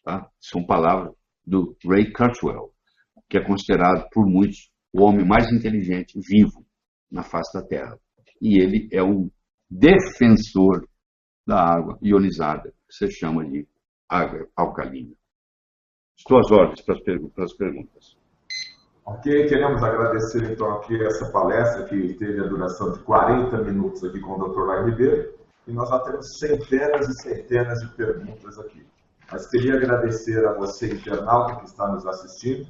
Tá? São palavras do Ray Kurzweil, que é considerado por muitos o homem mais inteligente vivo na face da Terra. E ele é um defensor da água ionizada, que se chama de água alcalina. Estou às ordens para as perguntas. Ok, queremos agradecer então aqui essa palestra que teve a duração de 40 minutos aqui com o Dr. Lai Ribeiro, e nós já temos centenas e centenas de perguntas aqui. Mas queria agradecer a você, internauta, que está nos assistindo,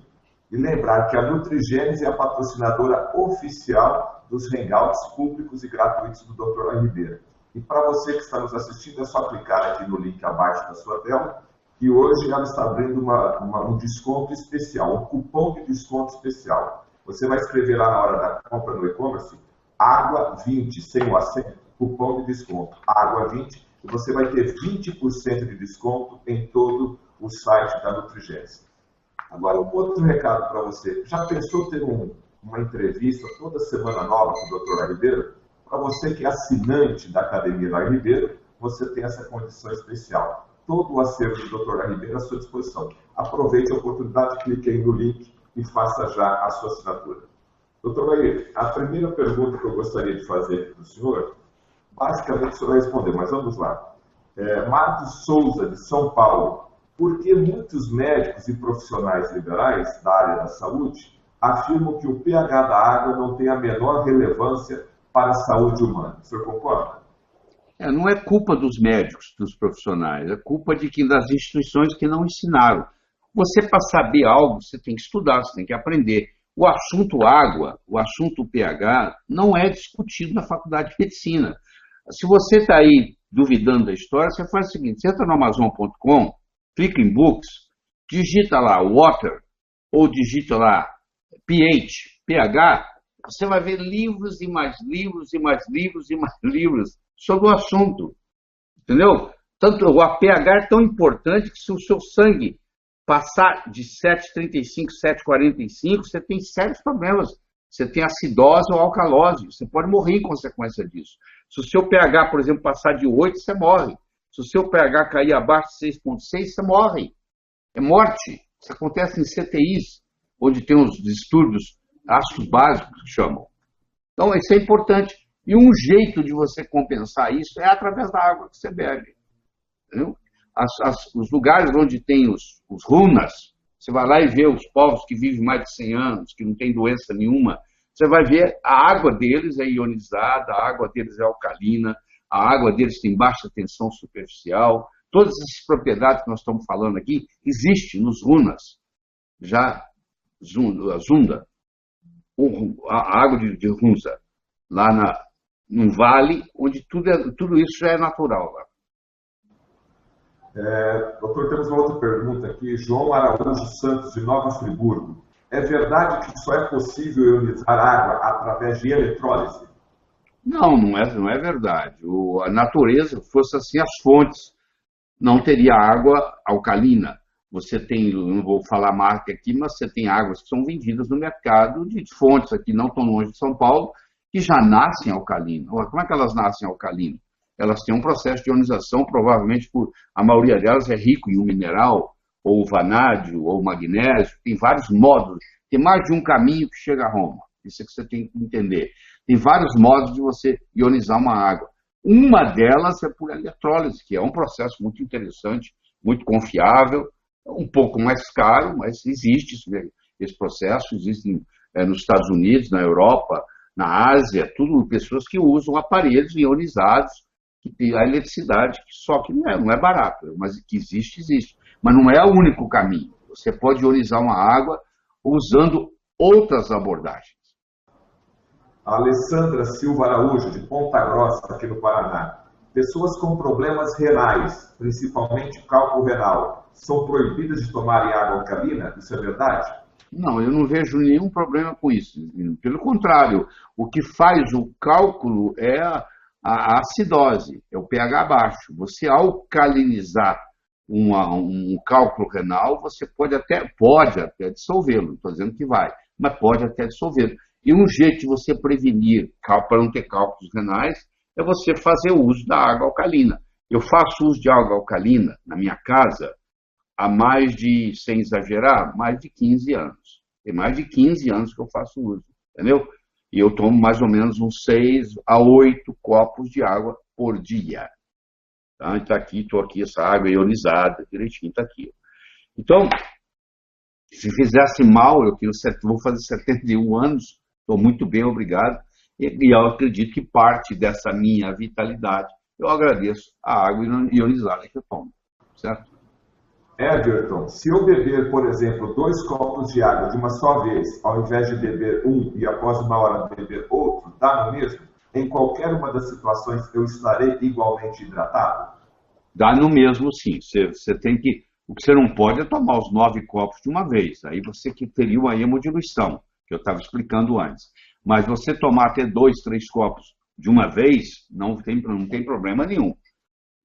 e lembrar que a Nutrigênese é a patrocinadora oficial dos hangouts públicos e gratuitos do Dr. Lai Ribeiro. E para você que está nos assistindo, é só clicar aqui no link abaixo da sua tela, que hoje ela está abrindo um desconto especial, um cupom de desconto especial. Você vai escrever lá na hora da compra no e-commerce, água 20, sem o acento, cupom de desconto, água 20, e você vai ter 20% de desconto em todo o site da Nutrigênese. Agora, um outro recado para você. Já pensou ter uma entrevista toda semana nova com o Dr. Lai Ribeiro? Para você que é assinante da Academia Lai Ribeiro, você tem essa condição especial. Todo o acervo do Dr. Lai Ribeiro à sua disposição. Aproveite a oportunidade, clique aí no link e faça já a sua assinatura. Dr. Lai, a primeira pergunta que eu gostaria de fazer para o senhor, basicamente o senhor vai responder, mas vamos lá. Marcos Souza, de São Paulo. Por que muitos médicos e profissionais liberais da área da saúde afirmam que o pH da água não tem a menor relevância para a saúde humana? O senhor concorda? Não é culpa dos médicos, dos profissionais, é culpa das instituições que não ensinaram. Você, para saber algo, você tem que estudar, você tem que aprender. O assunto água, o assunto pH, não é discutido na faculdade de medicina. Se você está aí duvidando da história, você faz o seguinte, você entra no Amazon.com, clica em Books, digita lá Water, ou digita lá pH, você vai ver livros e mais livros e mais livros e mais livros sobre o assunto, entendeu? Tanto o pH é tão importante que se o seu sangue passar de 7,35, 7,45, você tem sérios problemas. Você tem acidose ou alcalose, você pode morrer em consequência disso. Se o seu pH, por exemplo, passar de 8, você morre. Se o seu pH cair abaixo de 6,6, você morre. É morte. Isso acontece em CTIs, onde tem os distúrbios ácidos básicos, que chamam. Então, isso é importante. E um jeito de você compensar isso é através da água que você bebe. Entendeu? Os lugares onde tem os runas, você vai lá e vê os povos que vivem mais de 100 anos, que não tem doença nenhuma, você vai ver a água deles é ionizada, a água deles é alcalina, a água deles tem baixa tensão superficial. Todas essas propriedades que nós estamos falando aqui existem nos runas, já Zunda, a água de Hunza, lá num vale onde tudo isso já é natural. Lá. Doutor, temos uma outra pergunta aqui. João Araújo Santos, de Nova Friburgo. É verdade que só é possível ionizar água através de eletrólise? Não é verdade. A natureza, fosse assim, as fontes, não teria água alcalina. Você tem, não vou falar marca aqui, mas você tem águas que são vendidas no mercado de fontes aqui, não tão longe de São Paulo, que já nascem alcalinas. Como é que elas nascem alcalinas? Elas têm um processo de ionização, provavelmente a maioria delas é rico em um mineral, ou vanádio, ou magnésio, tem vários modos, tem mais de um caminho que chega a Roma. Isso é que você tem que entender. Tem vários modos de você ionizar uma água. Uma delas é por eletrólise, que é um processo muito interessante, muito confiável, um pouco mais caro, mas existe esse processo, existe nos Estados Unidos, na Europa, na Ásia, tudo pessoas que usam aparelhos ionizados, que tem a eletricidade, só que não é barato, mas que existe. Mas não é o único caminho. Você pode ionizar uma água usando outras abordagens. A Alessandra Silva Araújo, de Ponta Grossa, aqui no Paraná. Pessoas com problemas renais, principalmente cálculo renal, são proibidas de tomarem água alcalina? Isso é verdade? Não, eu não vejo nenhum problema com isso. Pelo contrário, o que faz o cálculo é a acidose, é o pH baixo. Você alcalinizar um cálculo renal, você pode até dissolvê-lo, não estou dizendo que vai, mas pode até dissolvê-lo. E um jeito de você prevenir para não ter cálculos renais é você fazer o uso da água alcalina. Eu faço uso de água alcalina na minha casa há mais de, sem exagerar, mais de 15 anos. Tem mais de 15 anos que eu faço uso, entendeu? E eu tomo mais ou menos uns 6 a 8 copos de água por dia. Tá? Então, estou aqui, essa água ionizada, direitinho, está aqui. Então, se fizesse mal, vou fazer 71 anos, estou muito bem, obrigado. E eu acredito que parte dessa minha vitalidade, eu agradeço a água ionizada que eu tomo, certo? Everton, se eu beber, por exemplo, 2 copos de água de uma só vez, ao invés de beber um e após uma hora beber outro, dá no mesmo? Em qualquer uma das situações eu estarei igualmente hidratado? Dá no mesmo, sim. Você tem que... O que você não pode é tomar os 9 copos de uma vez. Aí você que teria uma hemodiluição, que eu estava explicando antes. Mas você tomar até 2, 3 copos de uma vez, não tem problema nenhum.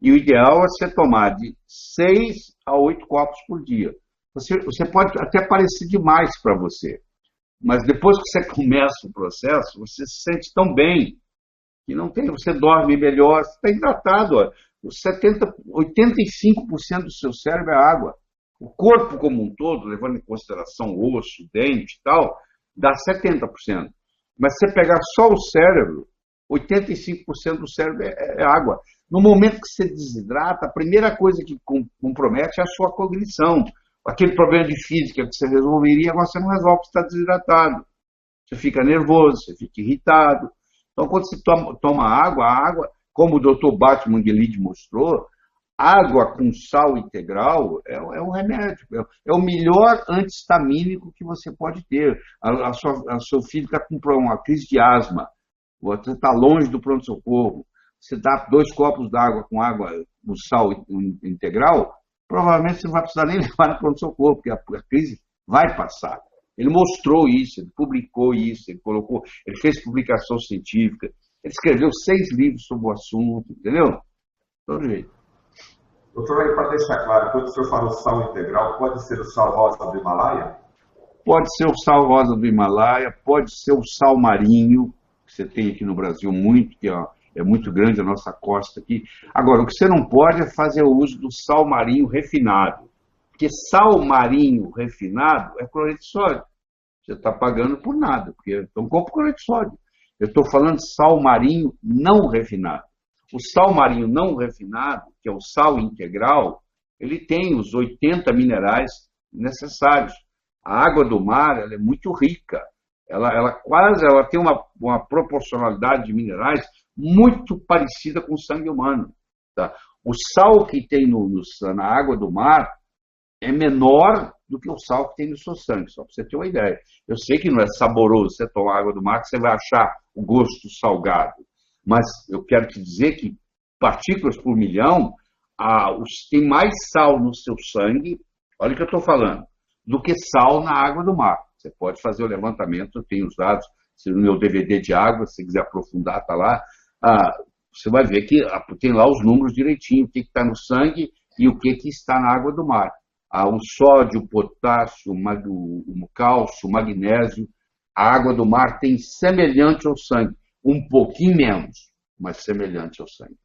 E o ideal é você tomar de 6 a 8 copos por dia. Você pode até parecer demais para você, mas depois que você começa o processo, você se sente tão bem que você dorme melhor, você está hidratado. Ó. 85% do seu cérebro é água. O corpo como um todo, levando em consideração osso, dente e tal, dá 70%. Mas se você pegar só o cérebro, 85% do cérebro é água. No momento que você desidrata, a primeira coisa que compromete é a sua cognição. Aquele problema de física que você resolveria, agora você não resolve porque está desidratado. Você fica nervoso, você fica irritado. Então, quando você toma água, a água, como o Dr. Batman de Lide mostrou, água com sal integral é um remédio. É o melhor antihistamínico que você pode ter. Seu filho está com uma crise de asma. Você está longe do pronto-socorro. Você dá 2 copos d'água com sal integral, provavelmente você não vai precisar nem levar no pronto-socorro, porque a crise vai passar. Ele mostrou isso, ele publicou isso, ele fez publicação científica, ele escreveu 6 livros sobre o assunto, entendeu? De todo jeito. Doutor, aí para deixar claro, quando o senhor fala sal integral, pode ser o sal rosa do Himalaia? Pode ser o sal rosa do Himalaia, pode ser o sal marinho, que você tem aqui no Brasil muito, que é muito grande a nossa costa aqui. Agora, o que você não pode é fazer o uso do sal marinho refinado, porque sal marinho refinado é cloreto de sódio. Você está pagando por nada, porque eu compro cloreto de sódio. Eu estou falando de sal marinho não refinado. O sal marinho não refinado, que é o sal integral, ele tem os 80 minerais necessários. A água do mar ela é muito rica. Ela tem uma proporcionalidade de minerais muito parecida com o sangue humano. Tá? O sal que tem na água do mar é menor do que o sal que tem no seu sangue, só para você ter uma ideia. Eu sei que não é saboroso você tomar água do mar, que você vai achar o gosto salgado, mas eu quero te dizer que partículas por milhão, tem mais sal no seu sangue, olha o que eu estou falando, do que sal na água do mar. Você pode fazer o levantamento, eu tenho os dados, no meu DVD de água, se quiser aprofundar, está lá. Você vai ver que tem lá os números direitinho, o que está no sangue e o que está na água do mar. O sódio, o potássio, o cálcio, o magnésio, a água do mar tem semelhante ao sangue, um pouquinho menos, mas semelhante ao sangue.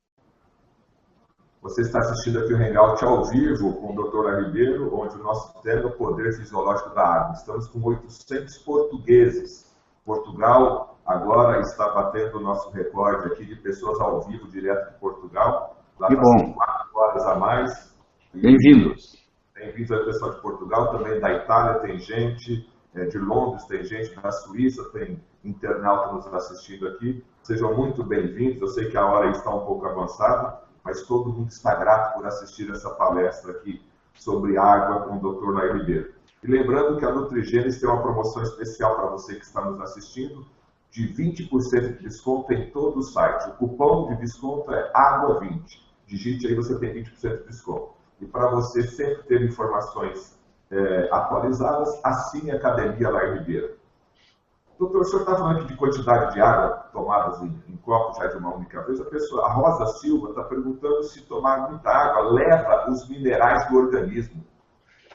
Você está assistindo aqui o Hangout ao vivo com o Dr. Ribeiro, onde o nosso tema é o poder fisiológico da água. Estamos com 800 portugueses. Portugal agora está batendo o nosso recorde aqui de pessoas ao vivo, direto de Portugal. Lá que bom. 4 horas a mais. Bem-vindos. Bem-vindos ao pessoal de Portugal, também da Itália tem gente, de Londres tem gente, da Suíça tem internauta nos assistindo aqui. Sejam muito bem-vindos. Eu sei que a hora está um pouco avançada, mas todo mundo está grato por assistir essa palestra aqui sobre água com o Dr. Nair Ribeiro. E lembrando que a Nutrigenes tem uma promoção especial para você que está nos assistindo, de 20% de desconto em todo o site. O cupom de desconto é AGUA20. Digite aí, você tem 20% de desconto. E para você sempre ter informações atualizadas, assine a Academia Nair Ribeiro. Doutor, o senhor está falando aqui de quantidade de água tomadas em copos já de uma única vez. A Rosa Silva está perguntando se tomar muita água leva os minerais do organismo.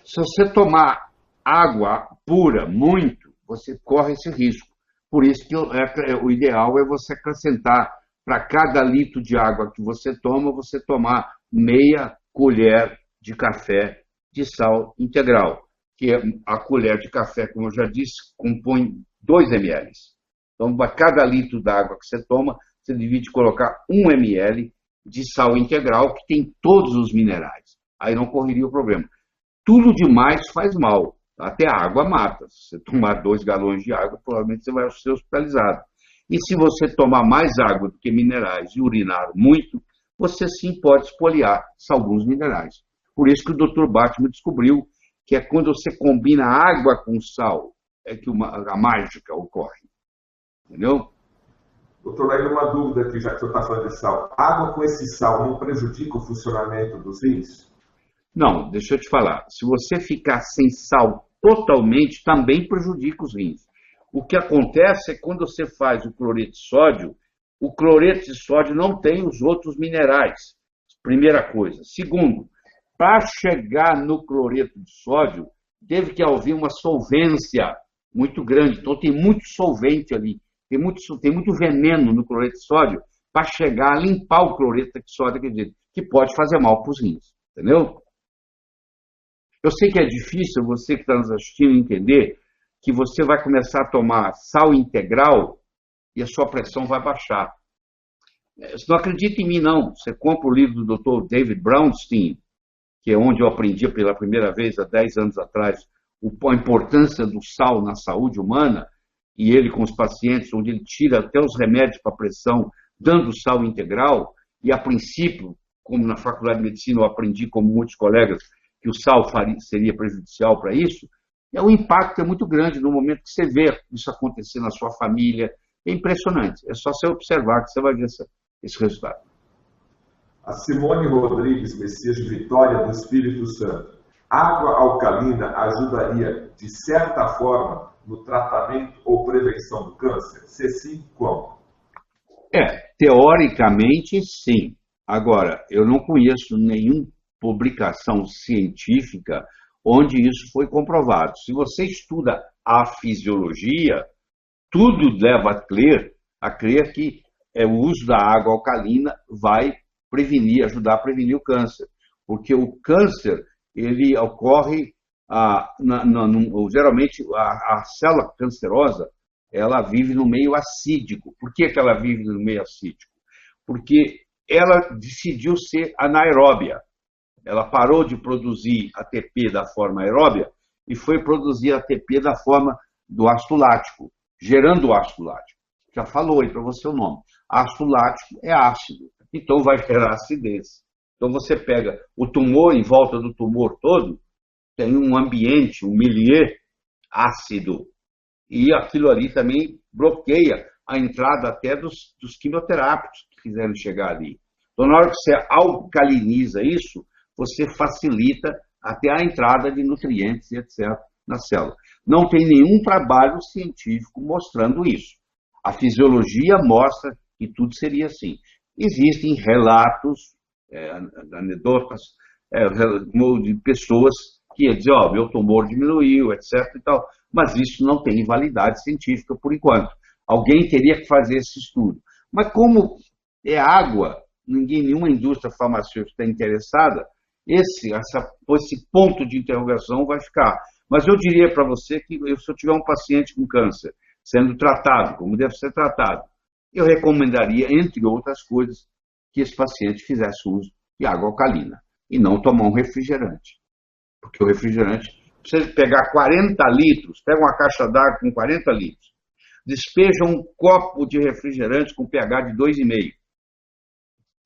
Se você tomar água pura, muito, você corre esse risco. Por isso que o ideal é você acrescentar, para cada litro de água que você toma, você tomar meia colher de café de sal integral, que a colher de café, como eu já disse, compõe 2 ml. Então, para cada litro d'água que você toma, você divide colocar 1 ml de sal integral, que tem todos os minerais. Aí não correria o problema. Tudo demais faz mal. Até a água mata. Se você tomar 2 galões de água, provavelmente você vai ser hospitalizado. E se você tomar mais água do que minerais e urinar muito, você sim pode espoliar alguns minerais. Por isso que o Dr. Batman descobriu que é quando você combina água com sal, é que a mágica ocorre. Entendeu? Doutor Nair, uma dúvida aqui, já que o senhor está falando de sal. Água com esse sal não prejudica o funcionamento dos rins? Não, deixa eu te falar. Se você ficar sem sal totalmente, também prejudica os rins. O que acontece é que quando você faz o cloreto de sódio, o cloreto de sódio não tem os outros minerais. Primeira coisa. Segundo, para chegar no cloreto de sódio, teve que haver uma solvência muito grande. Então, tem muito solvente ali. Tem muito veneno no cloreto de sódio para chegar a limpar o cloreto de sódio, quer dizer, que pode fazer mal para os rins. Entendeu? Eu sei que é difícil você que está nos assistindo entender que você vai começar a tomar sal integral e a sua pressão vai baixar. Você não acredita em mim, não. Você compra o livro do Dr. David Brownstein, que é onde eu aprendi pela primeira vez, há 10 anos atrás, a importância do sal na saúde humana, e ele com os pacientes, onde ele tira até os remédios para pressão, dando sal integral, e a princípio, como na faculdade de medicina eu aprendi, como muitos colegas, que o sal seria prejudicial para isso, o impacto é muito grande no momento que você vê isso acontecer na sua família. É impressionante. É só você observar que você vai ver esse resultado. A Simone Rodrigues Messias de Vitória do Espírito Santo. Água alcalina ajudaria, de certa forma, no tratamento ou prevenção do câncer? Se sim, como? Teoricamente, sim. Agora, eu não conheço nenhuma publicação científica onde isso foi comprovado. Se você estuda a fisiologia, tudo leva a crer que o uso da água alcalina vai ajudar a prevenir o câncer. Porque o câncer, ele ocorre, geralmente, a célula cancerosa, ela vive no meio acídico. Por que ela vive no meio acídico? Porque ela decidiu ser anaeróbia. Ela parou de produzir ATP da forma aeróbia e foi produzir ATP da forma do ácido lático. gerando ácido lático. Já falou aí para você o nome. Ácido lático é ácido, então vai gerar acidez. Então você pega o tumor, em volta do tumor todo, tem um ambiente, um milieu ácido. E aquilo ali também bloqueia a entrada até dos quimioterápicos que quiserem chegar ali. Então, na hora que você alcaliniza isso, você facilita até a entrada de nutrientes e etc. na célula. Não tem nenhum trabalho científico mostrando isso. A fisiologia mostra que tudo seria assim. Existem relatos, anedotas, de pessoas que dizem, meu tumor diminuiu, etc. e tal. Mas isso não tem validade científica por enquanto. Alguém teria que fazer esse estudo. Mas como é água, nenhuma indústria farmacêutica está interessada, esse ponto de interrogação vai ficar. Mas eu diria para você que se eu tiver um paciente com câncer sendo tratado, como deve ser tratado, eu recomendaria, entre outras coisas, que esse paciente fizesse uso de água alcalina e não tomar um refrigerante. Porque o refrigerante, você pegar 40 litros, pega uma caixa d'água com 40 litros, despeja um copo de refrigerante com pH de 2,5.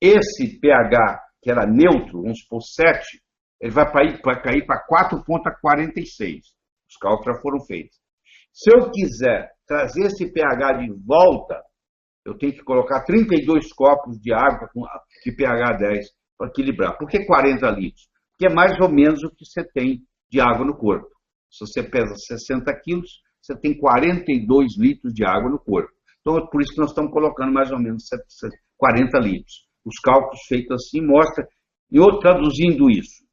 Esse pH, que era neutro, vamos supor 7, ele vai cair para 4,46. Os cálculos já foram feitos. Se eu quiser trazer esse pH de volta, eu tenho que colocar 32 copos de água de pH 10 para equilibrar. Por que 40 litros? Porque é mais ou menos o que você tem de água no corpo. Se você pesa 60 quilos, você tem 42 litros de água no corpo. Então, é por isso que nós estamos colocando mais ou menos 40 litros. Os cálculos feitos assim mostram, e eu traduzindo isso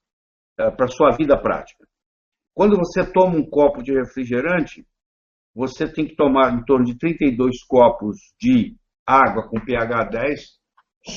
para a sua vida prática. Quando você toma um copo de refrigerante, você tem que tomar em torno de 32 copos de água com pH 10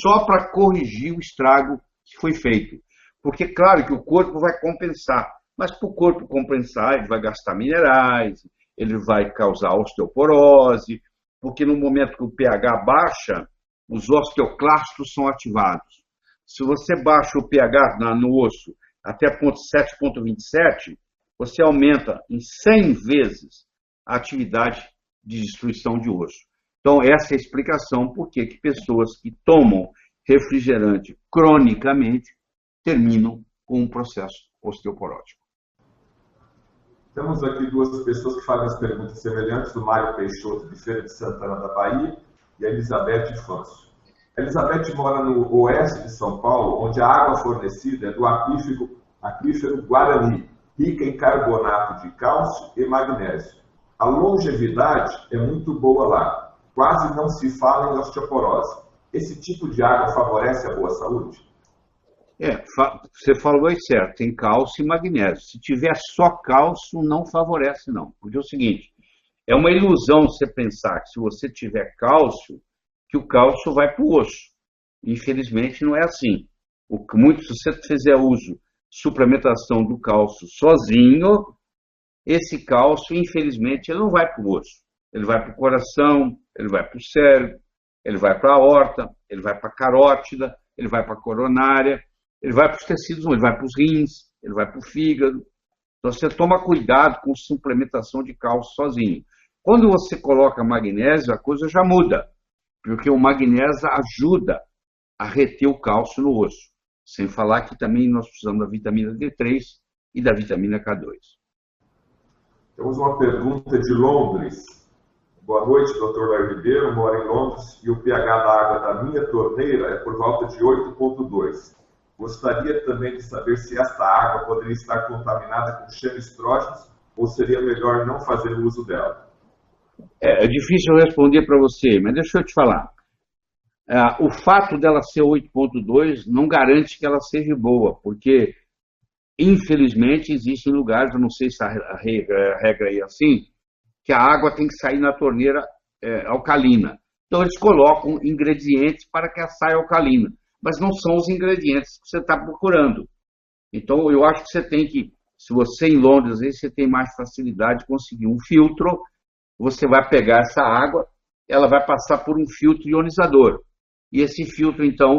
só para corrigir o estrago que foi feito. Porque, claro, que o corpo vai compensar, mas para o corpo compensar, ele vai gastar minerais, ele vai causar osteoporose, porque no momento que o pH baixa, os osteoclastos são ativados. Se você baixa o pH no osso até 7,27, você aumenta em 100 vezes a atividade de destruição de osso. Então, essa é a explicação por que pessoas que tomam refrigerante cronicamente terminam com um processo osteoporótico. Temos aqui duas pessoas que fazem as perguntas semelhantes, o Mário Peixoto, de Feira de Santana da Bahia, e a Elizabeth Fâncio. A Elizabeth mora no oeste de São Paulo, onde a água fornecida é do aquífero Guarani, rica em carbonato de cálcio e magnésio. A longevidade é muito boa lá, quase não se fala em osteoporose. Esse tipo de água favorece a boa saúde? Você falou aí certo, tem cálcio e magnésio. Se tiver só cálcio, não favorece não. Porque é o seguinte, é uma ilusão você pensar que se você tiver cálcio, que o cálcio vai para o osso. Infelizmente não é assim. Se você fizer uso de suplementação do cálcio sozinho, esse cálcio, infelizmente, ele não vai para o osso. Ele vai para o coração, ele vai para o cérebro, ele vai para a aorta, ele vai para a carótida, ele vai para a coronária, ele vai para os tecidos, ele vai para os rins, ele vai para o fígado. Então, você toma cuidado com suplementação de cálcio sozinho. Quando você coloca magnésio, a coisa já muda, porque o magnésio ajuda a reter o cálcio no osso. Sem falar que também nós precisamos da vitamina D3 e da vitamina K2. Temos uma pergunta de Londres. Boa noite, Dr. Léo Ribeiro. Eu moro em Londres e o pH da água da minha torneira é por volta de 8,2. Gostaria também de saber se esta água poderia estar contaminada com xenestrógenos ou seria melhor não fazer uso dela. É difícil responder para você, mas deixa eu te falar. O fato dela ser 8,2 não garante que ela seja boa, porque, infelizmente, existem lugares, eu não sei se a regra é assim, que a água tem que sair na torneira alcalina. Então, eles colocam ingredientes para que ela saia alcalina, mas não são os ingredientes que você está procurando. Então, eu acho que você tem que, se você em Londres, às vezes você tem mais facilidade de conseguir um filtro, você vai pegar essa água, ela vai passar por um filtro ionizador. E esse filtro, então,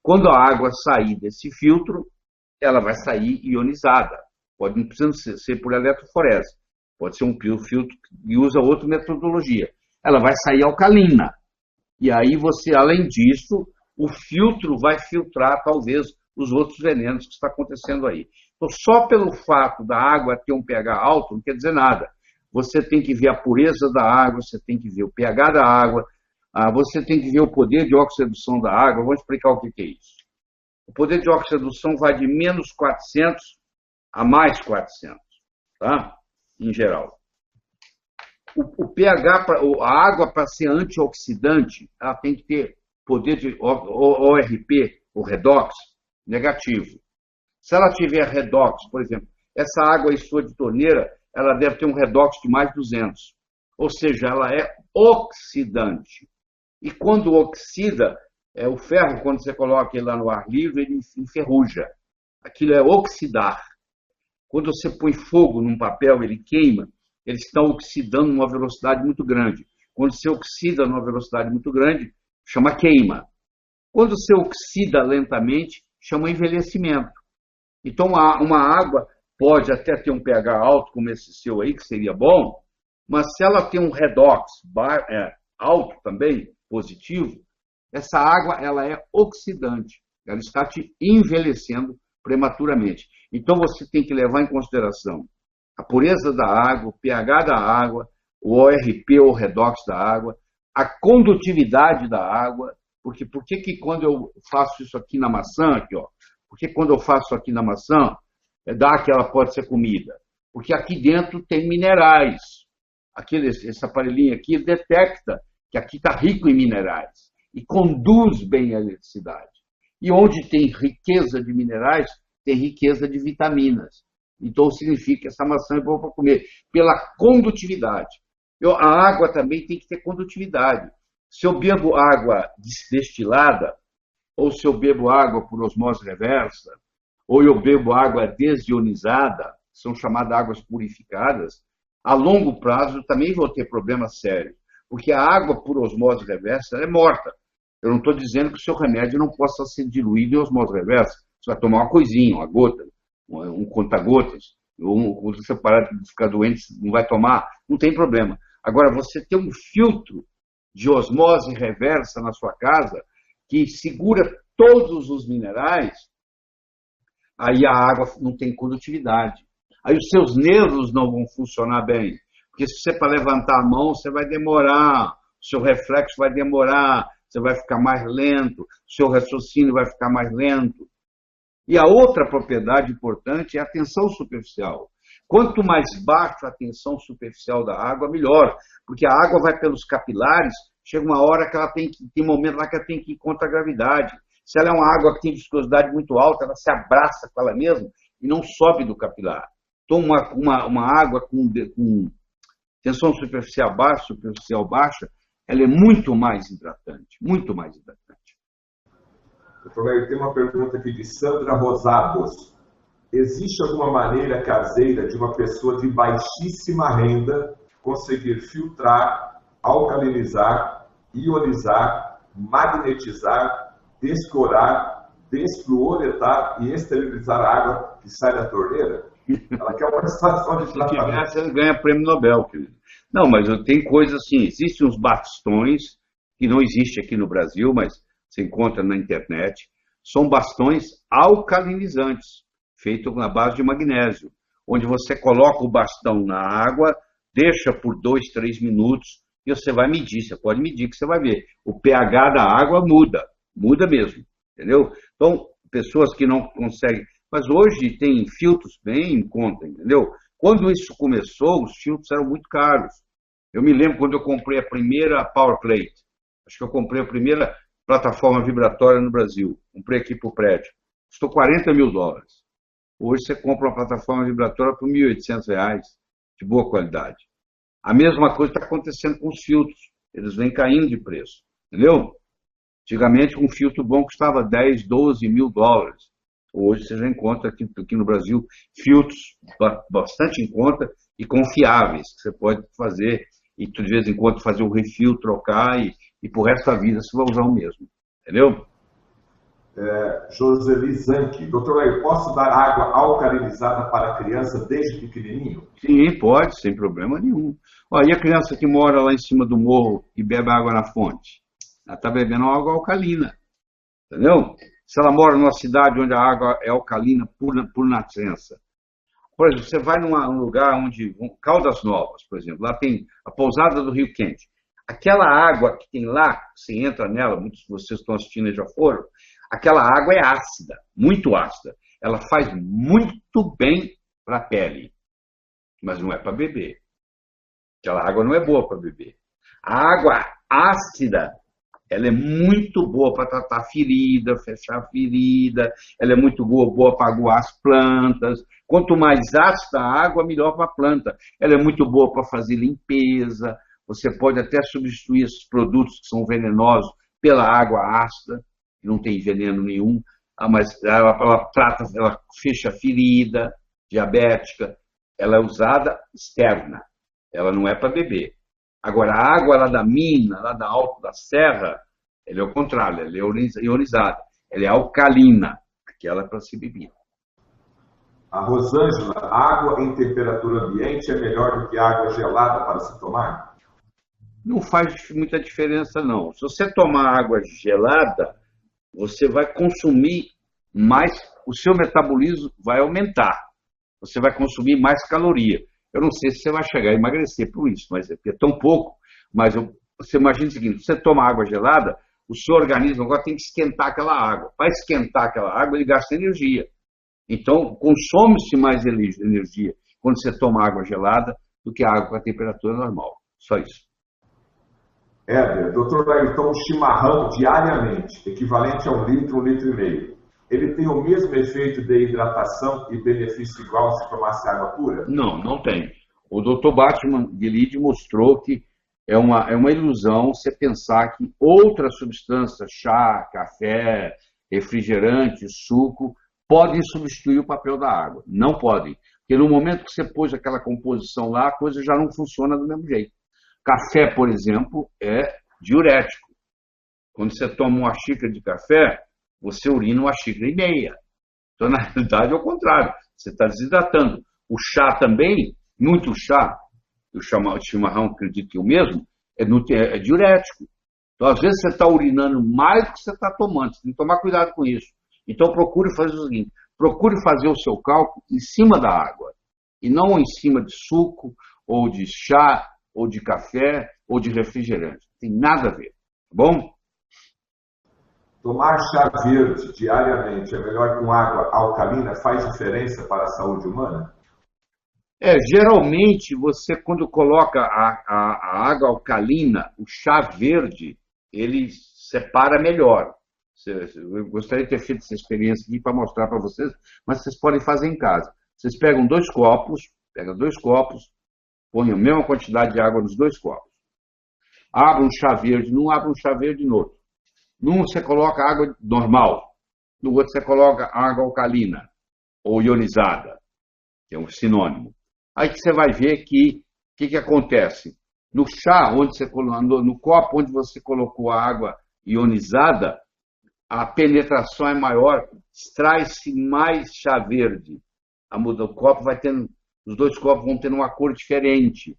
quando a água sair desse filtro, ela vai sair ionizada. Não precisa ser por eletroforese. pode ser um filtro que usa outra metodologia. Ela vai sair alcalina. E aí você, além disso, o filtro vai filtrar, talvez, os outros venenos que está acontecendo aí. Então, só pelo fato da água ter um pH alto, não quer dizer nada. Você tem que ver a pureza da água, você tem que ver o pH da água, você tem que ver o poder de oxidação da água. Vou explicar o que é isso. O poder de oxidação vai de menos 400 a mais 400, tá? Em geral. O pH, a água, para ser antioxidante, ela tem que ter poder de ORP, o redox, negativo. Se ela tiver redox, por exemplo, essa água aí sua de torneira, ela deve ter um redox de mais 200. Ou seja, ela é oxidante. E quando oxida, o ferro, quando você coloca ele lá no ar livre, ele enferruja. Aquilo é oxidar. Quando você põe fogo num papel, ele queima, eles estão oxidando numa velocidade muito grande. Quando você oxida numa velocidade muito grande, chama queima. Quando você oxida lentamente, chama envelhecimento. Então, uma água pode até ter um pH alto, como esse seu aí, que seria bom, mas se ela tem um redox alto também, positivo, essa água ela é oxidante. Ela está te envelhecendo prematuramente. Então, você tem que levar em consideração a pureza da água, o pH da água, o ORP ou redox da água, a condutividade da água. Porque por que quando eu faço isso aqui na maçã, aqui, ó, porque quando eu faço aqui na maçã, dá que ela pode ser comida? Porque aqui dentro tem minerais. Esse aparelhinho aqui detecta que aqui está rico em minerais e conduz bem a eletricidade. E onde tem riqueza de minerais, tem riqueza de vitaminas. Então, significa que essa maçã é boa para comer, pela condutividade. A água também tem que ter condutividade. Se eu bebo água destilada, ou se eu bebo água por osmose reversa, ou eu bebo água desionizada, são chamadas águas purificadas, a longo prazo eu também vou ter problemas sérios, porque a água por osmose reversa é morta. Eu não estou dizendo que o seu remédio não possa ser diluído em osmose reversa. Você vai tomar uma coisinha, uma gota, um conta-gotas, ou quando você parar de ficar doente, não vai tomar, não tem problema. Agora, você tem um filtro de osmose reversa na sua casa que segura todos os minerais, aí a água não tem condutividade. Aí os seus nervos não vão funcionar bem. Porque se você para levantar a mão, você vai demorar, o seu reflexo vai demorar, você vai ficar mais lento, o seu raciocínio vai ficar mais lento. E a outra propriedade importante é a tensão superficial. Quanto mais baixa a tensão superficial da água, melhor. Porque a água vai pelos capilares, chega uma hora que ela tem um momento lá que ela tem que ir contra a gravidade. Se ela é uma água que tem viscosidade muito alta, ela se abraça com ela mesma e não sobe do capilar. Então, uma água com tensão superficial baixa, ela é muito mais hidratante, muito mais hidratante. Doutor, tem uma pergunta aqui de Sandra Rosados. Existe alguma maneira caseira de uma pessoa de baixíssima renda conseguir filtrar, alcalinizar, ionizar, magnetizar, descorar, desfluoretar e esterilizar a água que sai da torneira? Ela quer uma estação de tratamento. Se tivesse, ganha prêmio Nobel, querido. Não, mas tem coisas assim, existem uns bastões, que não existe aqui no Brasil, mas se encontra na internet, são bastões alcalinizantes, feitos na base de magnésio, onde você coloca o bastão na água, deixa por 2, 3 minutos, e você vai medir, você pode medir que você vai ver. O pH da água muda mesmo, entendeu? Então, pessoas que não conseguem... Mas hoje tem filtros bem em conta, entendeu? Quando isso começou, os filtros eram muito caros. Eu me lembro quando eu comprei a primeira Power Plate. Acho que eu comprei a primeira plataforma vibratória no Brasil. Comprei aqui para o prédio. Custou $40 mil. Hoje você compra uma plataforma vibratória por R$1.800, de boa qualidade. A mesma coisa está acontecendo com os filtros. Eles vêm caindo de preço, entendeu? Antigamente, um filtro bom custava $10, $12 mil. Hoje você já encontra aqui no Brasil filtros bastante em conta e confiáveis, que você pode fazer e de vez em quando fazer um refil, trocar e por resto da vida você vai usar o mesmo. Entendeu? Joseli Zanck. Doutor Lair, posso dar água alcalinizada para a criança desde pequenininho? Sim, pode, sem problema nenhum. Ó, e a criança que mora lá em cima do morro e bebe água na fonte? Ela está bebendo água alcalina, entendeu? Se ela mora numa cidade onde a água é alcalina por nascença. Por exemplo, você vai num lugar onde... Caldas Novas, por exemplo, lá tem a pousada do Rio Quente. Aquela água que tem lá, você entra nela, muitos de vocês estão assistindo e já foram, aquela água é ácida, muito ácida. Ela faz muito bem para a pele, mas não é para beber. Aquela água não é boa para beber. A água ácida, ela é muito boa para tratar ferida, fechar ferida, ela é muito boa para aguar as plantas. Quanto mais ácida a água, melhor para a planta. Ela é muito boa para fazer limpeza. Você pode até substituir esses produtos que são venenosos pela água ácida, que não tem veneno nenhum, mas ela trata, ela fecha a ferida diabética. Ela é usada externa, ela não é para beber. Agora, a água lá da mina, lá da Alto da Serra, ela é o contrário, ela é ionizada, ela é alcalina, aquela é para se beber. A Rosângela, água em temperatura ambiente é melhor do que água gelada para se tomar? Não faz muita diferença, não. Se você tomar água gelada, você vai consumir mais, o seu metabolismo vai aumentar. Você vai consumir mais caloria. Eu não sei se você vai chegar a emagrecer por isso, mas é tão pouco. Mas você imagina o seguinte, você toma água gelada, o seu organismo agora tem que esquentar aquela água. Para esquentar aquela água, ele gasta energia. Então, consome-se mais energia quando você toma água gelada do que a água com a temperatura normal. Só isso. Éder, doutor Lair, toma um chimarrão diariamente, equivalente a 1 litro, 1,5 litros. Ele tem o mesmo efeito de hidratação e benefício igual se tomasse água pura? Não, não tem. O Dr. Batman Guilherme mostrou que é uma ilusão você pensar que outras substâncias, chá, café, refrigerante, suco, podem substituir o papel da água. Não podem. Porque no momento que você pôs aquela composição lá, a coisa já não funciona do mesmo jeito. Café, por exemplo, é diurético. Quando você toma uma xícara de café, você urina uma xícara e meia. Então, na realidade, é o contrário. Você está desidratando. O chá também, muito chá, o chimarrão, acredito que o mesmo, é diurético. Então, às vezes, você está urinando mais do que você está tomando. Você tem que tomar cuidado com isso. Então, procure fazer o seguinte. Procure fazer o seu cálculo em cima da água. E não em cima de suco, ou de chá, ou de café, ou de refrigerante. Não tem nada a ver. Tá bom? Tomar chá verde diariamente é melhor com água alcalina? Faz diferença para a saúde humana? Geralmente, você quando coloca a água alcalina, o chá verde, ele separa melhor. Eu gostaria de ter feito essa experiência aqui para mostrar para vocês, mas vocês podem fazer em casa. Vocês pegam 2 copos, põem a mesma quantidade de água nos 2 copos. Abre um chá verde num, abre um chá verde no outro. Num você coloca água normal, no outro você coloca água alcalina ou ionizada, que é um sinônimo. Aí que você vai ver que o que acontece? No chá, no copo onde você colocou a água ionizada, a penetração é maior, extrai-se mais chá verde. O copo vai tendo, os 2 copos vão tendo uma cor diferente.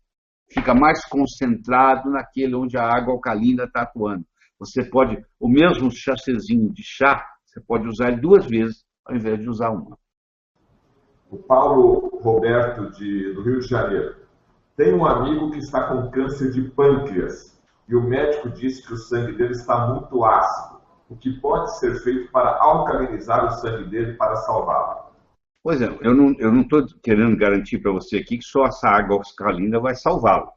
Fica mais concentrado naquele onde a água alcalina está atuando. Você pode, o mesmo chacezinho de chá, você pode usar ele 2 vezes, ao invés de usar uma. O Paulo Roberto, do Rio de Janeiro. Tem um amigo que está com câncer de pâncreas e o médico disse que o sangue dele está muito ácido. O que pode ser feito para alcalinizar o sangue dele para salvá-lo? Pois é, eu não estou querendo garantir para você aqui que só essa água alcalina vai salvá-lo.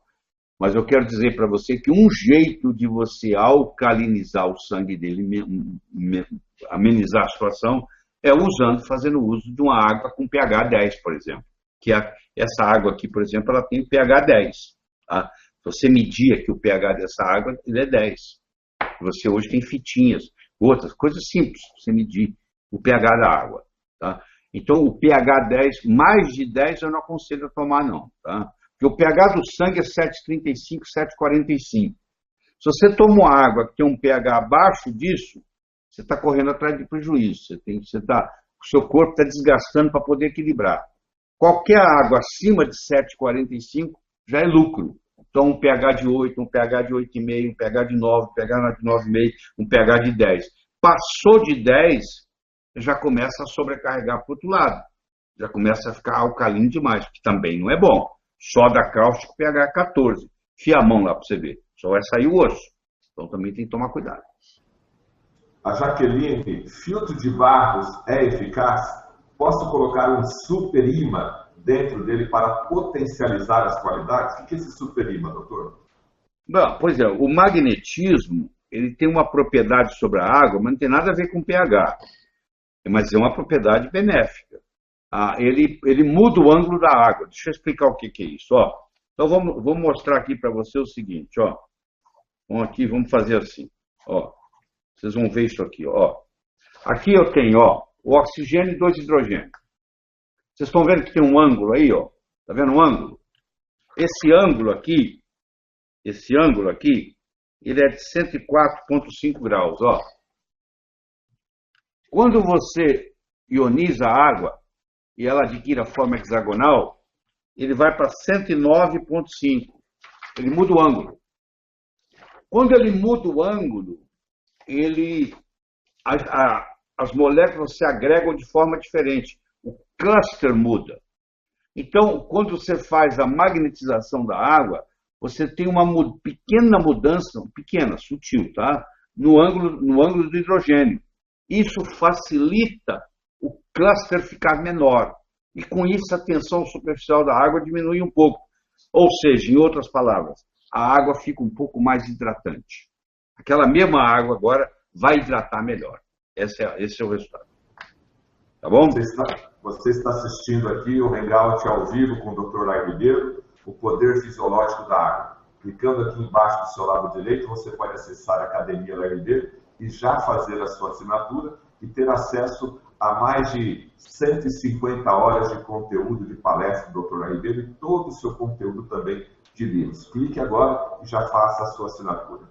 Mas eu quero dizer para você que um jeito de você alcalinizar o sangue dele, amenizar a situação, é fazendo uso de uma água com pH 10, por exemplo. Que essa água aqui, por exemplo, ela tem pH 10. Tá? Se você medir aqui o pH dessa água, ele é 10. Você hoje tem fitinhas, outras coisas simples, você medir o pH da água. Tá? Então, o pH 10, mais de 10 eu não aconselho a tomar, não. Tá? Porque o pH do sangue é 7,35, 7,45. Se você toma uma água que tem um pH abaixo disso, você está correndo atrás de prejuízo. O seu corpo está desgastando para poder equilibrar. Qualquer água acima de 7,45 já é lucro. Então, um pH de 8, um pH de 8,5, um pH de 9, um pH de 9,5, um pH de 10. Passou de 10, já começa a sobrecarregar para o outro lado. Já começa a ficar alcalino demais, que também não é bom. Soda cáustica, pH 14. Enfia a mão lá para você ver. Só vai sair o osso. Então, também tem que tomar cuidado. A Jaqueline, filtro de barros é eficaz? Posso colocar um super imã dentro dele para potencializar as qualidades? O que é esse super imã, doutor? Bom, pois é, o magnetismo ele tem uma propriedade sobre a água, mas não tem nada a ver com pH. Mas é uma propriedade benéfica. Ele muda o ângulo da água. Deixa eu explicar o que é isso. Ó. Então, vamos mostrar aqui para você o seguinte. Ó. Vamos fazer assim. Ó. Vocês vão ver isso aqui. Ó. Aqui eu tenho o oxigênio e 2 hidrogênios. Vocês estão vendo que tem um ângulo aí? Está vendo um ângulo? Esse ângulo aqui, ele é de 104,5 graus. Ó. Quando você ioniza a água e ela adquire a forma hexagonal, ele vai para 109,5. Ele muda o ângulo. Quando ele muda o ângulo, as moléculas se agregam de forma diferente. O cluster muda. Então, quando você faz a magnetização da água, você tem uma pequena mudança, pequena, sutil, tá? No ângulo do hidrogênio. Isso facilita o cluster ficar menor. E com isso a tensão superficial da água diminui um pouco. Ou seja, em outras palavras, a água fica um pouco mais hidratante. Aquela mesma água agora vai hidratar melhor. Esse é o resultado. Tá bom? Você está assistindo aqui o Hangout ao vivo com o Dr. Lai Ribeiro, o poder fisiológico da água. Clicando aqui embaixo do seu lado direito, você pode acessar a Academia Lai Ribeiro e já fazer a sua assinatura e ter acesso a mais de 150 horas de conteúdo de palestra do Dr. Lai Ribeiro e todo o seu conteúdo também de livros. Clique agora e já faça a sua assinatura.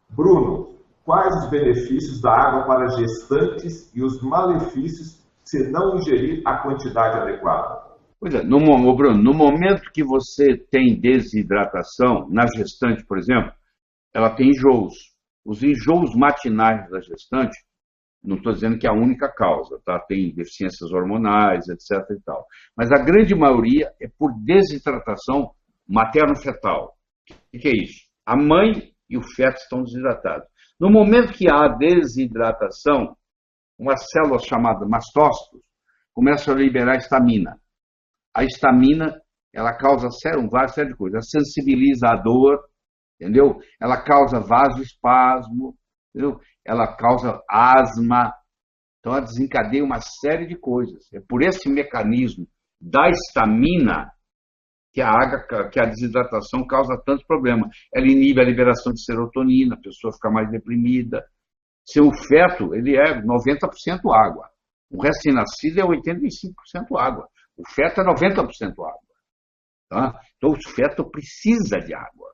Bruno, quais os benefícios da água para gestantes e os malefícios se não ingerir a quantidade adequada? Pois é, Bruno, no momento que você tem desidratação, na gestante, por exemplo, ela tem enjoos. Os enjoos matinais da gestante, não estou dizendo que é a única causa, tá? Tem deficiências hormonais, etc. e tal. Mas a grande maioria é por desidratação materno-fetal. O que é isso? A mãe e o feto estão desidratados. No momento que há desidratação, umas células chamadas mastócitos começam a liberar histamina. A histamina, ela causa várias série de coisas. Ela sensibiliza a dor, entendeu? Ela causa vasoespasmo, entendeu? Ela causa asma. Então, ela desencadeia uma série de coisas. É por esse mecanismo da histamina que a desidratação causa tantos problemas. Ela inibe a liberação de serotonina, a pessoa fica mais deprimida. Seu feto, ele é 90% água. O recém-nascido é 85% água. O feto é 90% água. Tá? Então, o feto precisa de água.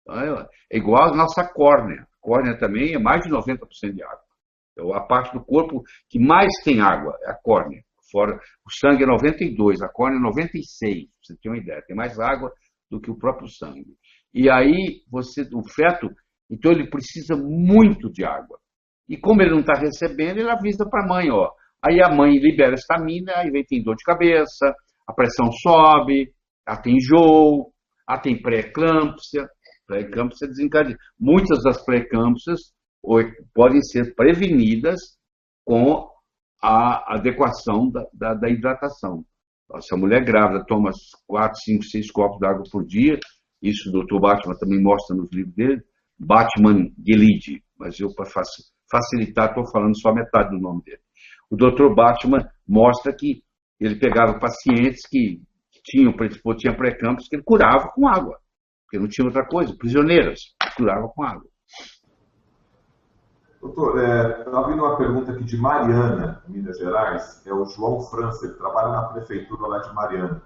Tá? É igual a nossa córnea. A córnea também é mais de 90% de água. Então, a parte do corpo que mais tem água é a córnea. Fora, o sangue é 92, a córnea é 96, pra você ter uma ideia. Tem mais água do que o próprio sangue. E aí, o feto, então ele precisa muito de água. E como ele não está recebendo, ele avisa para a mãe, ó. Aí a mãe libera estamina, aí vem tem dor de cabeça, a pressão sobe, ela tem enjoo, ela tem pré-eclâmpsia. Pré-eclâmpsia desencadeia. Muitas das pré-eclâmpsias podem ser prevenidas com a adequação da hidratação. Se a mulher grávida toma 4, 5, 6 copos de água por dia, isso o Dr. Batman também mostra nos livros dele, Batman Gelid, mas eu, para facilitar, estou falando só metade do nome dele. O Dr. Batman mostra que ele pegava pacientes que tinham pré-eclâmpsia, que ele curava com água, porque não tinha outra coisa, prisioneiras, curava com água. Doutor, está vindo uma pergunta aqui de Mariana, Minas Gerais. É o João França, ele trabalha na prefeitura lá de Mariana.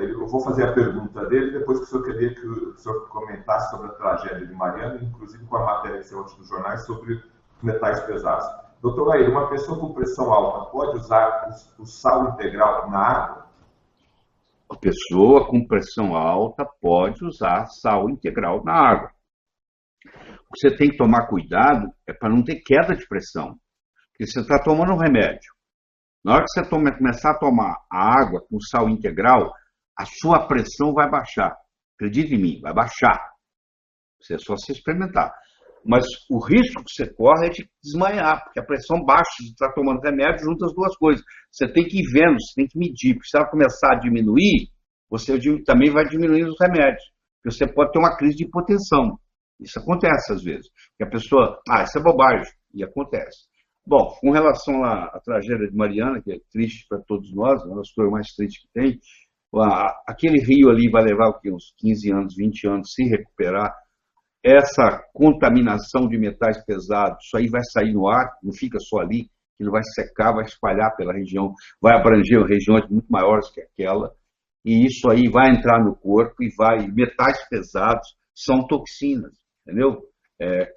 Eu vou fazer a pergunta dele, depois que o senhor queria que o senhor comentasse sobre a tragédia de Mariana, inclusive com a matéria que saiu nos jornais sobre metais pesados. Doutor Laíro, uma pessoa com pressão alta pode usar o sal integral na água? A pessoa com pressão alta pode usar sal integral na água. O que você tem que tomar cuidado é para não ter queda de pressão, porque você está tomando um remédio. Na hora que você começar a tomar a água com sal integral, a sua pressão vai baixar. Acredite em mim, vai baixar. É só se experimentar. Mas o risco que você corre é de desmaiar, porque a pressão baixa, você está tomando remédio, junta as duas coisas. Você tem que ir vendo, você tem que medir, porque se ela começar a diminuir, você também vai diminuir os remédios. Porque você pode ter uma crise de hipotensão. Isso acontece às vezes. Porque a pessoa, isso é bobagem, e acontece. Bom, com relação à tragédia de Mariana, que é triste para todos nós, uma das coisas mais tristes que tem, aquele rio ali vai levar o quê? Uns 15 anos, 20 anos se recuperar. Essa contaminação de metais pesados, isso aí vai sair no ar, não fica só ali, ele vai secar, vai espalhar pela região, vai abranger regiões muito maiores que aquela, e isso aí vai entrar no corpo e metais pesados são toxinas, entendeu?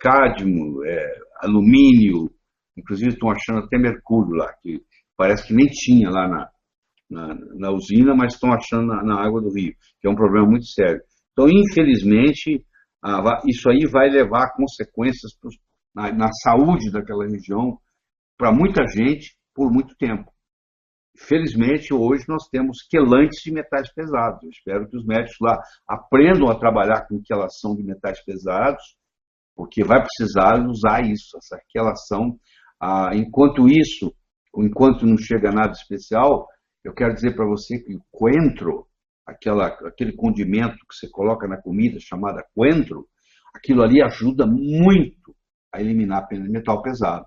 Cádmio, alumínio, inclusive estão achando até mercúrio lá, que parece que nem tinha lá na usina, mas estão achando na água do rio, que é um problema muito sério. Então, infelizmente, isso aí vai levar consequências na saúde daquela região para muita gente por muito tempo. Felizmente, hoje nós temos quelantes de metais pesados. Eu espero que os médicos lá aprendam a trabalhar com quelação de metais pesados, porque vai precisar usar isso, essa quelação. Enquanto não chega nada especial, eu quero dizer para você que o coentro, aquele condimento que você coloca na comida, chamada coentro, aquilo ali ajuda muito a eliminar metal pesado.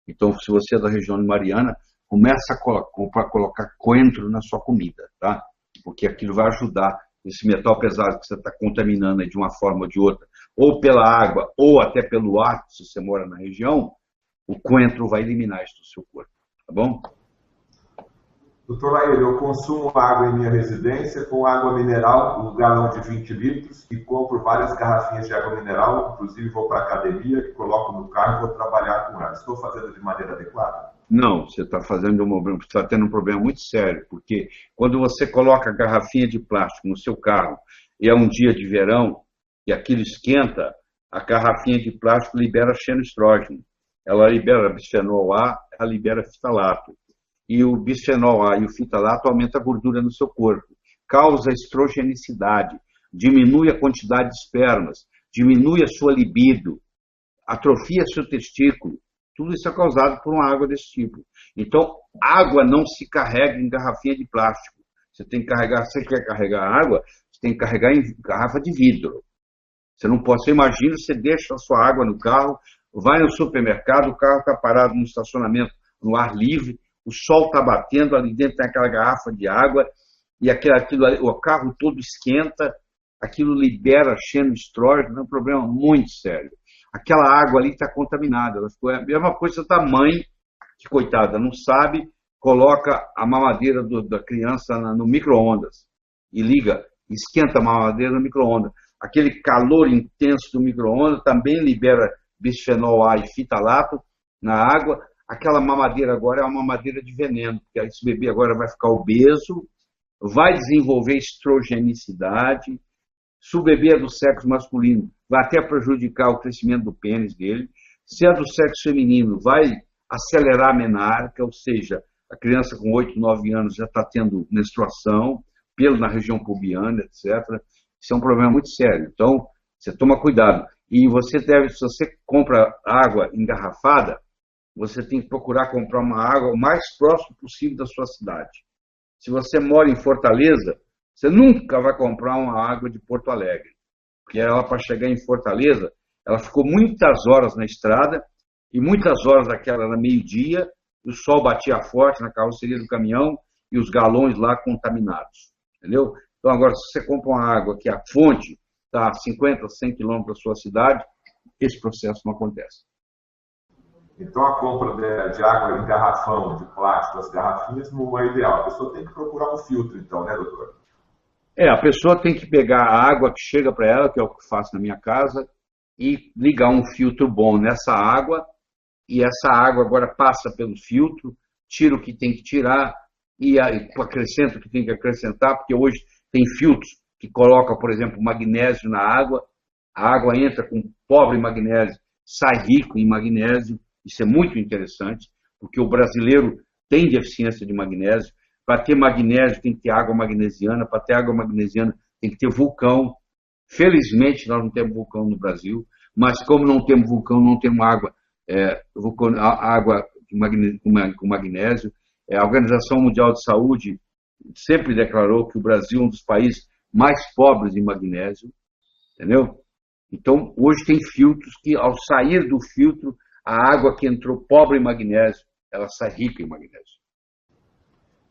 Então, se você é da região de Mariana, começa a colocar coentro na sua comida, tá? Porque aquilo vai ajudar esse metal pesado que você está contaminando de uma forma ou de outra, ou pela água, ou até pelo ar, se você mora na região, o coentro vai eliminar isso do seu corpo, tá bom? Doutor Laíro, eu consumo água em minha residência com água mineral, um galão de 20 litros, e compro várias garrafinhas de água mineral, inclusive vou para a academia, coloco no carro e vou trabalhar com ela. Estou fazendo de maneira adequada? Não, você está tendo um problema muito sério, porque quando você coloca a garrafinha de plástico no seu carro e é um dia de verão e aquilo esquenta, a garrafinha de plástico libera xenoestrógeno. Ela libera bisfenol A, ela libera fitalato. E o bisfenol A e o fitalato aumenta a gordura no seu corpo, causa estrogenicidade, diminui a quantidade de espermas, diminui a sua libido, atrofia seu testículo. Tudo isso é causado por uma água desse tipo. Então, água não se carrega em garrafinha de plástico. Você quer carregar água, você tem que carregar em garrafa de vidro. Você não pode, você imagina, você deixa a sua água no carro, vai no supermercado, o carro está parado no estacionamento, no ar livre, o sol está batendo, ali dentro tem aquela garrafa de água, e o carro todo esquenta, aquilo libera xenoestrógeno, é um problema muito sério. Aquela água ali está contaminada. É a mesma coisa da mãe, que, coitada, não sabe, coloca a mamadeira da criança no micro-ondas e liga, esquenta a mamadeira no micro-ondas. Aquele calor intenso do micro-ondas também libera bisfenol A e fitalato na água. Aquela mamadeira agora é uma mamadeira de veneno, porque esse bebê agora vai ficar obeso, vai desenvolver estrogenicidade. Se o bebê é do sexo masculino, vai até prejudicar o crescimento do pênis dele. Se é do sexo feminino, vai acelerar a menarca, ou seja, a criança com 8, 9 anos já está tendo menstruação, pelo na região pubiana, etc. Isso é um problema muito sério. Então, você toma cuidado. E se você compra água engarrafada, você tem que procurar comprar uma água o mais próximo possível da sua cidade. Se você mora em Fortaleza, você nunca vai comprar uma água de Porto Alegre, porque ela, para chegar em Fortaleza, ela ficou muitas horas na estrada, e muitas horas daquela era meio-dia, o sol batia forte na carroceria do caminhão, e os galões lá contaminados, entendeu? Então agora, se você compra uma água que a fonte está a 50, 100 quilômetros da sua cidade, esse processo não acontece. Então, a compra de água em garrafão, de plástico, as garrafinhas, não é ideal. A pessoa tem que procurar um filtro, então, né, doutor? A pessoa tem que pegar a água que chega para ela, que é o que eu faço na minha casa, e ligar um filtro bom nessa água e essa água agora passa pelo filtro, tira o que tem que tirar e acrescenta o que tem que acrescentar, porque hoje tem filtros que colocam, por exemplo, magnésio na água, a água entra com pobre magnésio, sai rico em magnésio, isso é muito interessante, porque o brasileiro tem deficiência de magnésio. Para ter magnésio tem que ter água magnesiana, para ter água magnesiana tem que ter vulcão. Felizmente nós não temos vulcão no Brasil, mas como não temos vulcão, não temos água, água com magnésio. A Organização Mundial de Saúde sempre declarou que o Brasil é um dos países mais pobres em magnésio, entendeu? Então, hoje tem filtros que, ao sair do filtro, a água que entrou pobre em magnésio, ela sai rica em magnésio.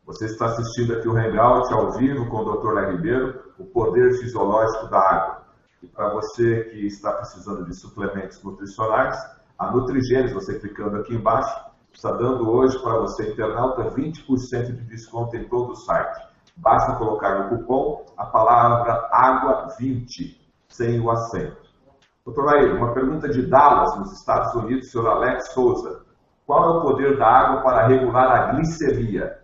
Você está assistindo aqui o Hangout ao vivo com o Dr. Léo Ribeiro, o poder fisiológico da água. E para você que está precisando de suplementos nutricionais, a Nutrigênesis, você clicando aqui embaixo, está dando hoje para você, internauta, 20% de desconto em todo o site. Basta colocar no cupom a palavra água20, sem o acento. Doutor Laí, uma pergunta de Dallas, nos Estados Unidos, senhor Alex Souza. Qual é o poder da água para regular a glicemia?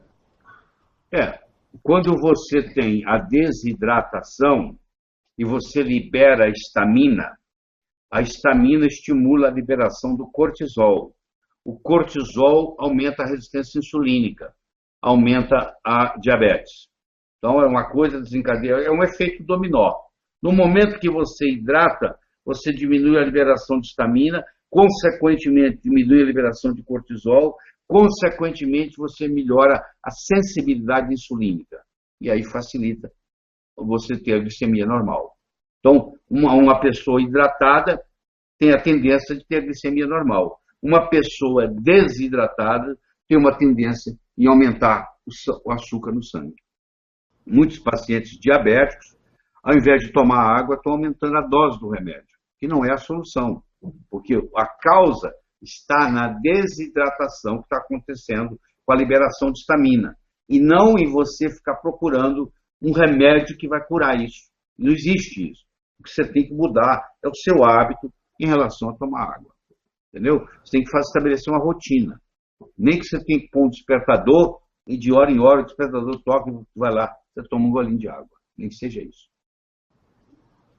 Quando você tem a desidratação e você libera a estamina estimula a liberação do cortisol. O cortisol aumenta a resistência insulínica, aumenta a diabetes. Então, é uma coisa desencadeia, é um efeito dominó. No momento que você hidrata, você diminui a liberação de estamina, consequentemente, diminui a liberação de cortisol, consequentemente, você melhora a sensibilidade insulínica. E aí facilita você ter a glicemia normal. Então, uma pessoa hidratada tem a tendência de ter a glicemia normal. Uma pessoa desidratada tem uma tendência em aumentar o açúcar no sangue. Muitos pacientes diabéticos, ao invés de tomar água, estão aumentando a dose do remédio, que não é a solução, porque a causa está na desidratação que está acontecendo com a liberação de estamina, e não em você ficar procurando um remédio que vai curar isso. Não existe isso. O que você tem que mudar é o seu hábito em relação a tomar água. Entendeu? Você tem que estabelecer uma rotina. Nem que você tenha que pôr um despertador e de hora em hora o despertador toca e vai lá, você toma um golinho de água. Nem que seja isso.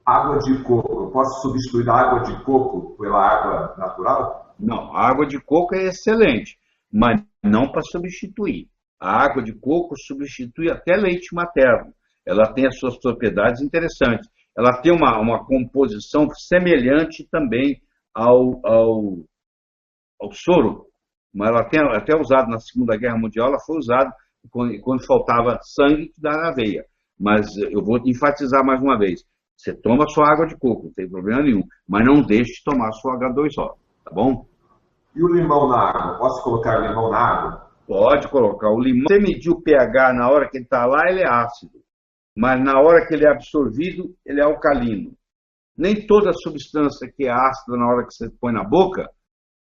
Água de coco. Eu posso substituir a água de coco pela água natural? Não, a água de coco é excelente, mas não para substituir. A água de coco substitui até leite materno. Ela tem as suas propriedades interessantes. Ela tem uma composição semelhante também ao soro. Mas ela tem até usado na Segunda Guerra Mundial, ela foi usada quando faltava sangue que dá na veia. Mas eu vou enfatizar mais uma vez. Você toma a sua água de coco, não tem problema nenhum. Mas não deixe de tomar a sua H2O, tá bom? E o limão na água? Posso colocar limão na água? Pode colocar. O limão, você medir o pH na hora que ele está lá, ele é ácido. Mas na hora que ele é absorvido, ele é alcalino. Nem toda substância que é ácida na hora que você põe na boca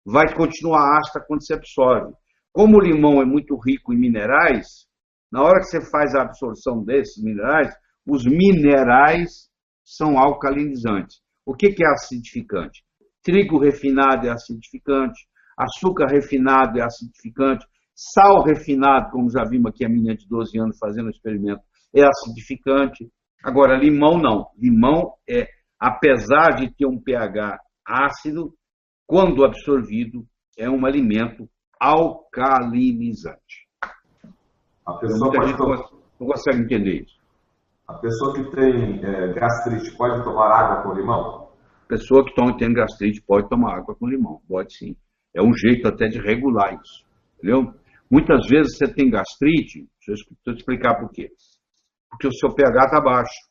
vai continuar ácida quando você absorve. Como o limão é muito rico em minerais, na hora que você faz a absorção desses minerais, os minerais são alcalinizantes. O que é acidificante? Trigo refinado é acidificante, açúcar refinado é acidificante, sal refinado, como já vimos aqui a menina de 12 anos fazendo o experimento, é acidificante. Agora, limão não. Limão é, apesar de ter um pH ácido, quando absorvido, é um alimento alcalinizante. A pessoa muita gente não consegue entender isso. A pessoa que tem gastrite pode tomar água com limão? A pessoa que tem gastrite pode tomar água com limão, pode sim. É um jeito até de regular isso, entendeu? Muitas vezes você tem gastrite, deixa eu explicar por quê. Porque o seu pH está baixo.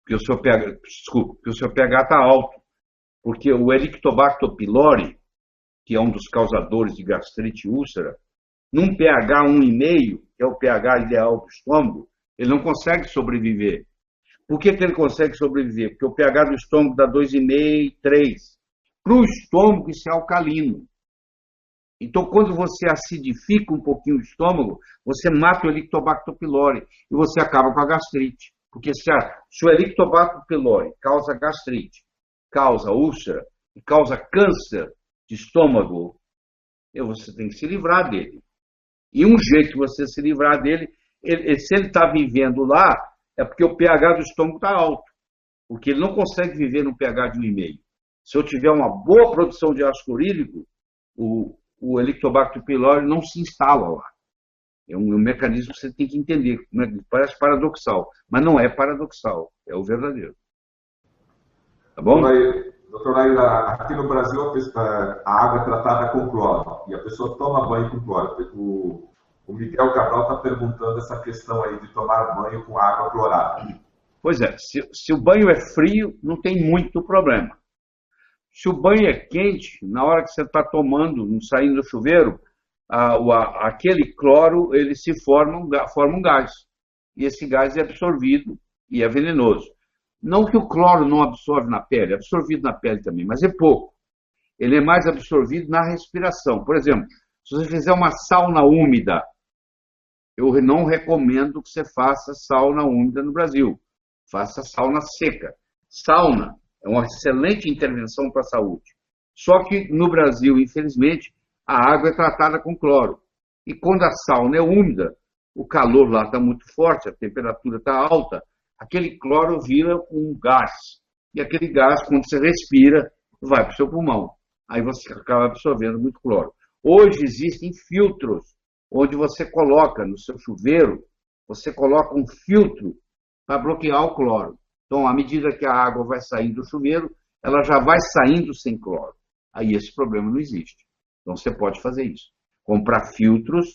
Porque o seu pH está alto. Porque o Helicobacter pylori, que é um dos causadores de gastrite e úlcera, num pH 1,5, que é o pH ideal do estômago, ele não consegue sobreviver. Por que ele consegue sobreviver? Porque o pH do estômago dá 2,5, 3. Para o estômago, isso é alcalino. Então, quando você acidifica um pouquinho o estômago, você mata o Helicobacter pylori e você acaba com a gastrite. Porque se o Helicobacter pylori causa gastrite, causa úlcera e causa câncer de estômago, você tem que se livrar dele. E um jeito de você se livrar dele, se ele está vivendo lá, é porque o pH do estômago está alto. Porque ele não consegue viver num pH de 1,5. Se eu tiver uma boa produção de ácido clorídrico, o Helicobacter pylori não se instala lá. É um mecanismo que você tem que entender. Parece paradoxal, mas não é paradoxal, é o verdadeiro. Tá bom? Doutor Laíra, aqui no Brasil a água é tratada com cloro e a pessoa toma banho com cloro. O Miguel Cabral está perguntando essa questão aí de tomar banho com água clorada. Pois é, se o banho é frio, não tem muito problema. Se o banho é quente, na hora que você está tomando, saindo do chuveiro, aquele cloro ele se forma um gás. E esse gás é absorvido e é venenoso. Não que o cloro não absorve na pele, é absorvido na pele também, mas é pouco. Ele é mais absorvido na respiração. Por exemplo, se você fizer uma sauna úmida, eu não recomendo que você faça sauna úmida no Brasil. Faça sauna seca. Sauna é uma excelente intervenção para a saúde. Só que no Brasil, infelizmente, a água é tratada com cloro. E quando a sauna é úmida, o calor lá está muito forte, a temperatura está alta, aquele cloro vira um gás. E aquele gás, quando você respira, vai para o seu pulmão. Aí você acaba absorvendo muito cloro. Hoje existem filtros, onde você coloca no seu chuveiro, você coloca um filtro para bloquear o cloro. Então, à medida que a água vai saindo do chuveiro, ela já vai saindo sem cloro. Aí esse problema não existe. Então, você pode fazer isso. Comprar filtros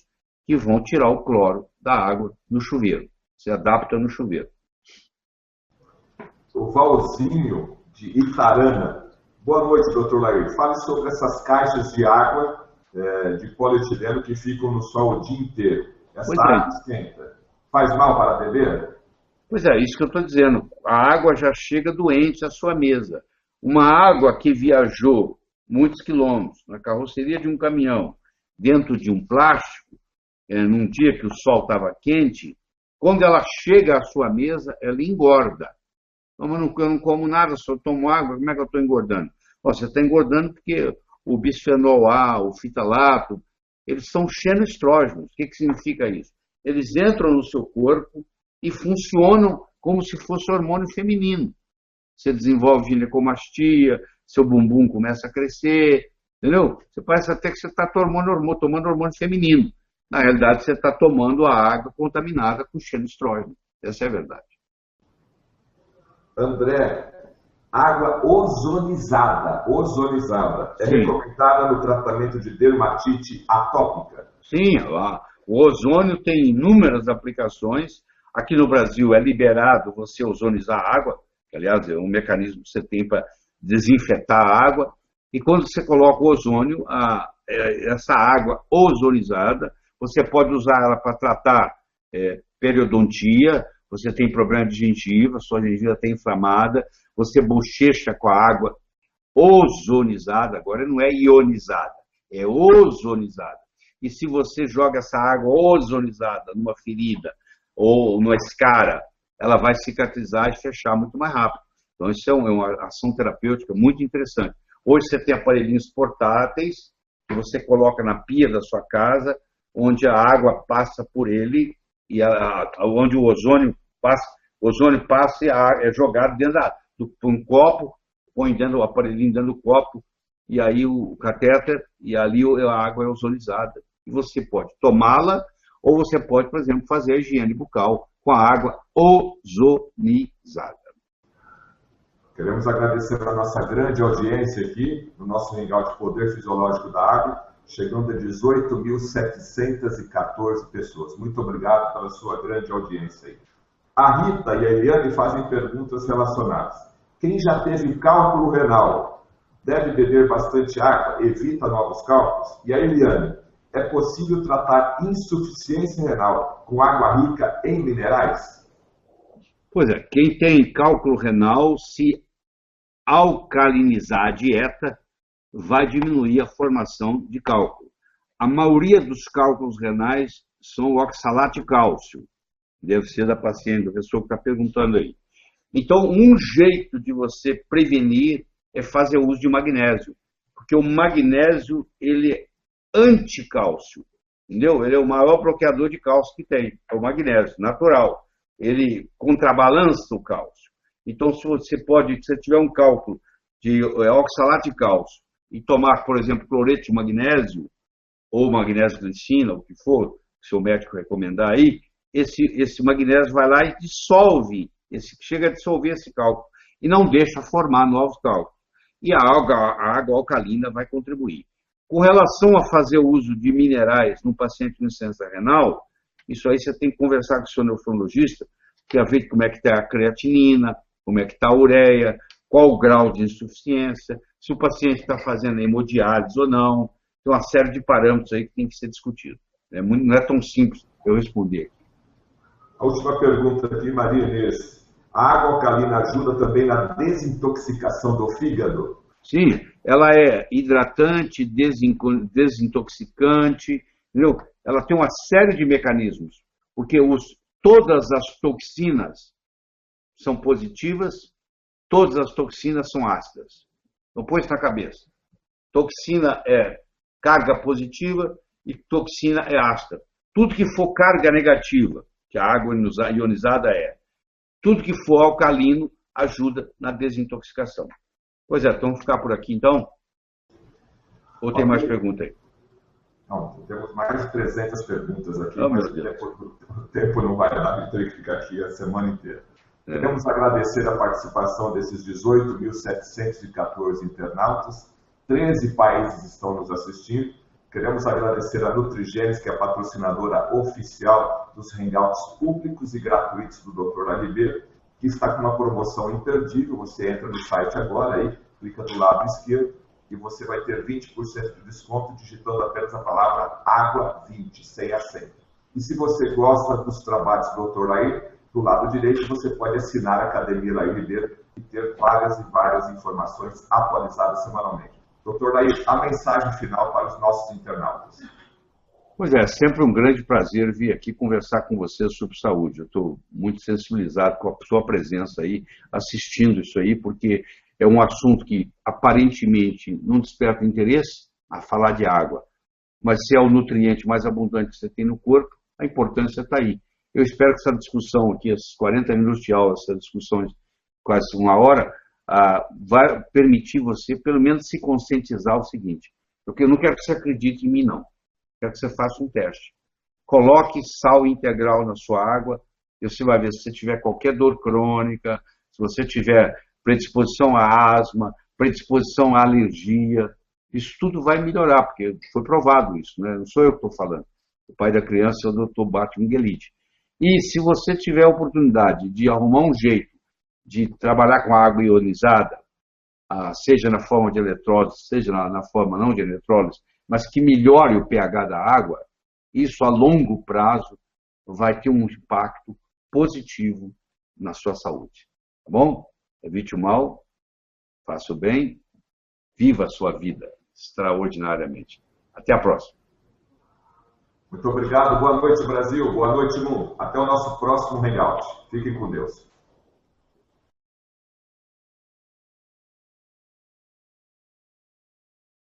que vão tirar o cloro da água no chuveiro. Você adapta no chuveiro. O Valzinho, de Itarana. Boa noite, doutor Laír. Fale sobre essas caixas de água de polietileno que ficam no sol o dia inteiro. Essa água esquenta. Faz mal para beber? Pois é, isso que eu estou dizendo. A água já chega doente à sua mesa. Uma água que viajou muitos quilômetros na carroceria de um caminhão, dentro de um plástico, num dia que o sol estava quente, quando ela chega à sua mesa, ela engorda. Então, eu não como nada, só tomo água, como é que eu estou engordando? Você está engordando porque o bisfenol A, o fitalato, eles são xenoestrógenos. O que significa isso? Eles entram no seu corpo e funcionam como se fosse hormônio feminino. Você desenvolve ginecomastia, seu bumbum começa a crescer, entendeu? Você parece até que você está tomando hormônio feminino. Na realidade, você está tomando a água contaminada com xenoestrógeno. Essa é a verdade. André, água ozonizada, é recomendada no tratamento de dermatite atópica? Sim, o ozônio tem inúmeras aplicações. Aqui no Brasil é liberado você ozonizar a água, que, aliás, é um mecanismo que você tem para desinfetar a água. E quando você coloca o ozônio, essa água ozonizada, você pode usar ela para tratar periodontia. Você tem problema de gengiva, sua gengiva está inflamada, você bochecha com a água ozonizada, agora não é ionizada, é ozonizada. E se você joga essa água ozonizada numa ferida ou numa escara, ela vai cicatrizar e fechar muito mais rápido. Então, isso é uma ação terapêutica muito interessante. Hoje você tem aparelhinhos portáteis que você coloca na pia da sua casa, onde a água passa por ele e onde o ozônio passa e é jogado dentro de um copo, põe dentro do aparelhinho dentro do copo, e aí o catéter, e ali a água é ozonizada. E você pode tomá-la, ou você pode, por exemplo, fazer a higiene bucal com a água ozonizada. Queremos agradecer a nossa grande audiência aqui, no nosso Hangout Poder Fisiológico da Água, chegando a 18.714 pessoas. Muito obrigado pela sua grande audiência aí. A Rita e a Eliane fazem perguntas relacionadas. Quem já teve cálculo renal deve beber bastante água, evita novos cálculos? E a Eliane, é possível tratar insuficiência renal com água rica em minerais? Pois é, quem tem cálculo renal, se alcalinizar a dieta, vai diminuir a formação de cálculo. A maioria dos cálculos renais são oxalato de cálcio. Deve ser da paciente, da pessoa que está perguntando aí. Então, um jeito de você prevenir é fazer uso de magnésio. Porque o magnésio, ele é anticálcio, entendeu? Ele é o maior bloqueador de cálcio que tem, é o magnésio, natural. Ele contrabalança o cálcio. Então, se você tiver um cálculo de oxalato de cálcio e tomar, por exemplo, cloreto de magnésio, ou magnésio glicina, o que for, que o seu médico recomendar aí, esse magnésio vai lá e dissolve, chega a dissolver esse cálculo e não deixa formar novos cálculos. E a água alcalina vai contribuir. Com relação a fazer o uso de minerais no paciente com insuficiência renal, isso aí você tem que conversar com o seu nefrologista, para ver como é que está a creatinina, como é que está a ureia, qual o grau de insuficiência, se o paciente está fazendo hemodiálise ou não. Tem uma série de parâmetros aí que tem que ser discutido. Não é tão simples eu responder aqui. A última pergunta aqui, Maria Inês. A água alcalina ajuda também na desintoxicação do fígado? Sim, ela é hidratante, desintoxicante, entendeu? Ela tem uma série de mecanismos, porque todas as toxinas são positivas, todas as toxinas são ácidas. Então, põe isso na cabeça. Toxina é carga positiva e toxina é ácida. Tudo que for carga negativa, que a água ionizada é, tudo que for alcalino ajuda na desintoxicação. Pois é, então vamos ficar por aqui então? Ou tem mais pergunta aí? Não, temos mais de 300 perguntas aqui, Oh, mas o tempo não vai dar, então que ficar aqui a semana inteira. Queremos agradecer a participação desses 18.714 internautas, 13 países estão nos assistindo. Queremos agradecer a Nutrigenes, que é a patrocinadora oficial dos hangouts públicos e gratuitos do Dr. Lai Ribeiro, que está com uma promoção imperdível. Você entra no site agora, aí, clica do lado esquerdo e você vai ter 20% de desconto digitando apenas a palavra água20, sem acento. E se você gosta dos trabalhos do Dr. Lai, do lado direito você pode assinar a Academia Lai Ribeiro e ter várias e várias informações atualizadas semanalmente. Doutor Lai, a mensagem final para os nossos internautas. Pois é, sempre um grande prazer vir aqui conversar com você sobre saúde. Eu estou muito sensibilizado com a sua presença aí, assistindo isso aí, porque é um assunto que aparentemente não desperta interesse a falar de água. Mas se é o nutriente mais abundante que você tem no corpo, a importância está aí. Eu espero que essa discussão aqui, esses 40 minutos de aula, essa discussão de quase uma hora, vai permitir você, pelo menos, se conscientizar o seguinte. Porque eu não quero que você acredite em mim, não. Quero que você faça um teste. Coloque sal integral na sua água e você vai ver se você tiver qualquer dor crônica, se você tiver predisposição a asma, predisposição a alergia, isso tudo vai melhorar, porque foi provado isso, né? Não sou eu que estou falando. O pai da criança é o Dr. Bart Miguelite. E se você tiver a oportunidade de arrumar um jeito de trabalhar com a água ionizada, seja na forma de eletrólise, seja na forma não de eletrólise, mas que melhore o pH da água, isso a longo prazo vai ter um impacto positivo na sua saúde. Tá bom? Evite o mal, faça o bem, viva a sua vida extraordinariamente. Até a próxima. Muito obrigado. Boa noite, Brasil. Boa noite, mundo. Até o nosso próximo Hangout. Fiquem com Deus.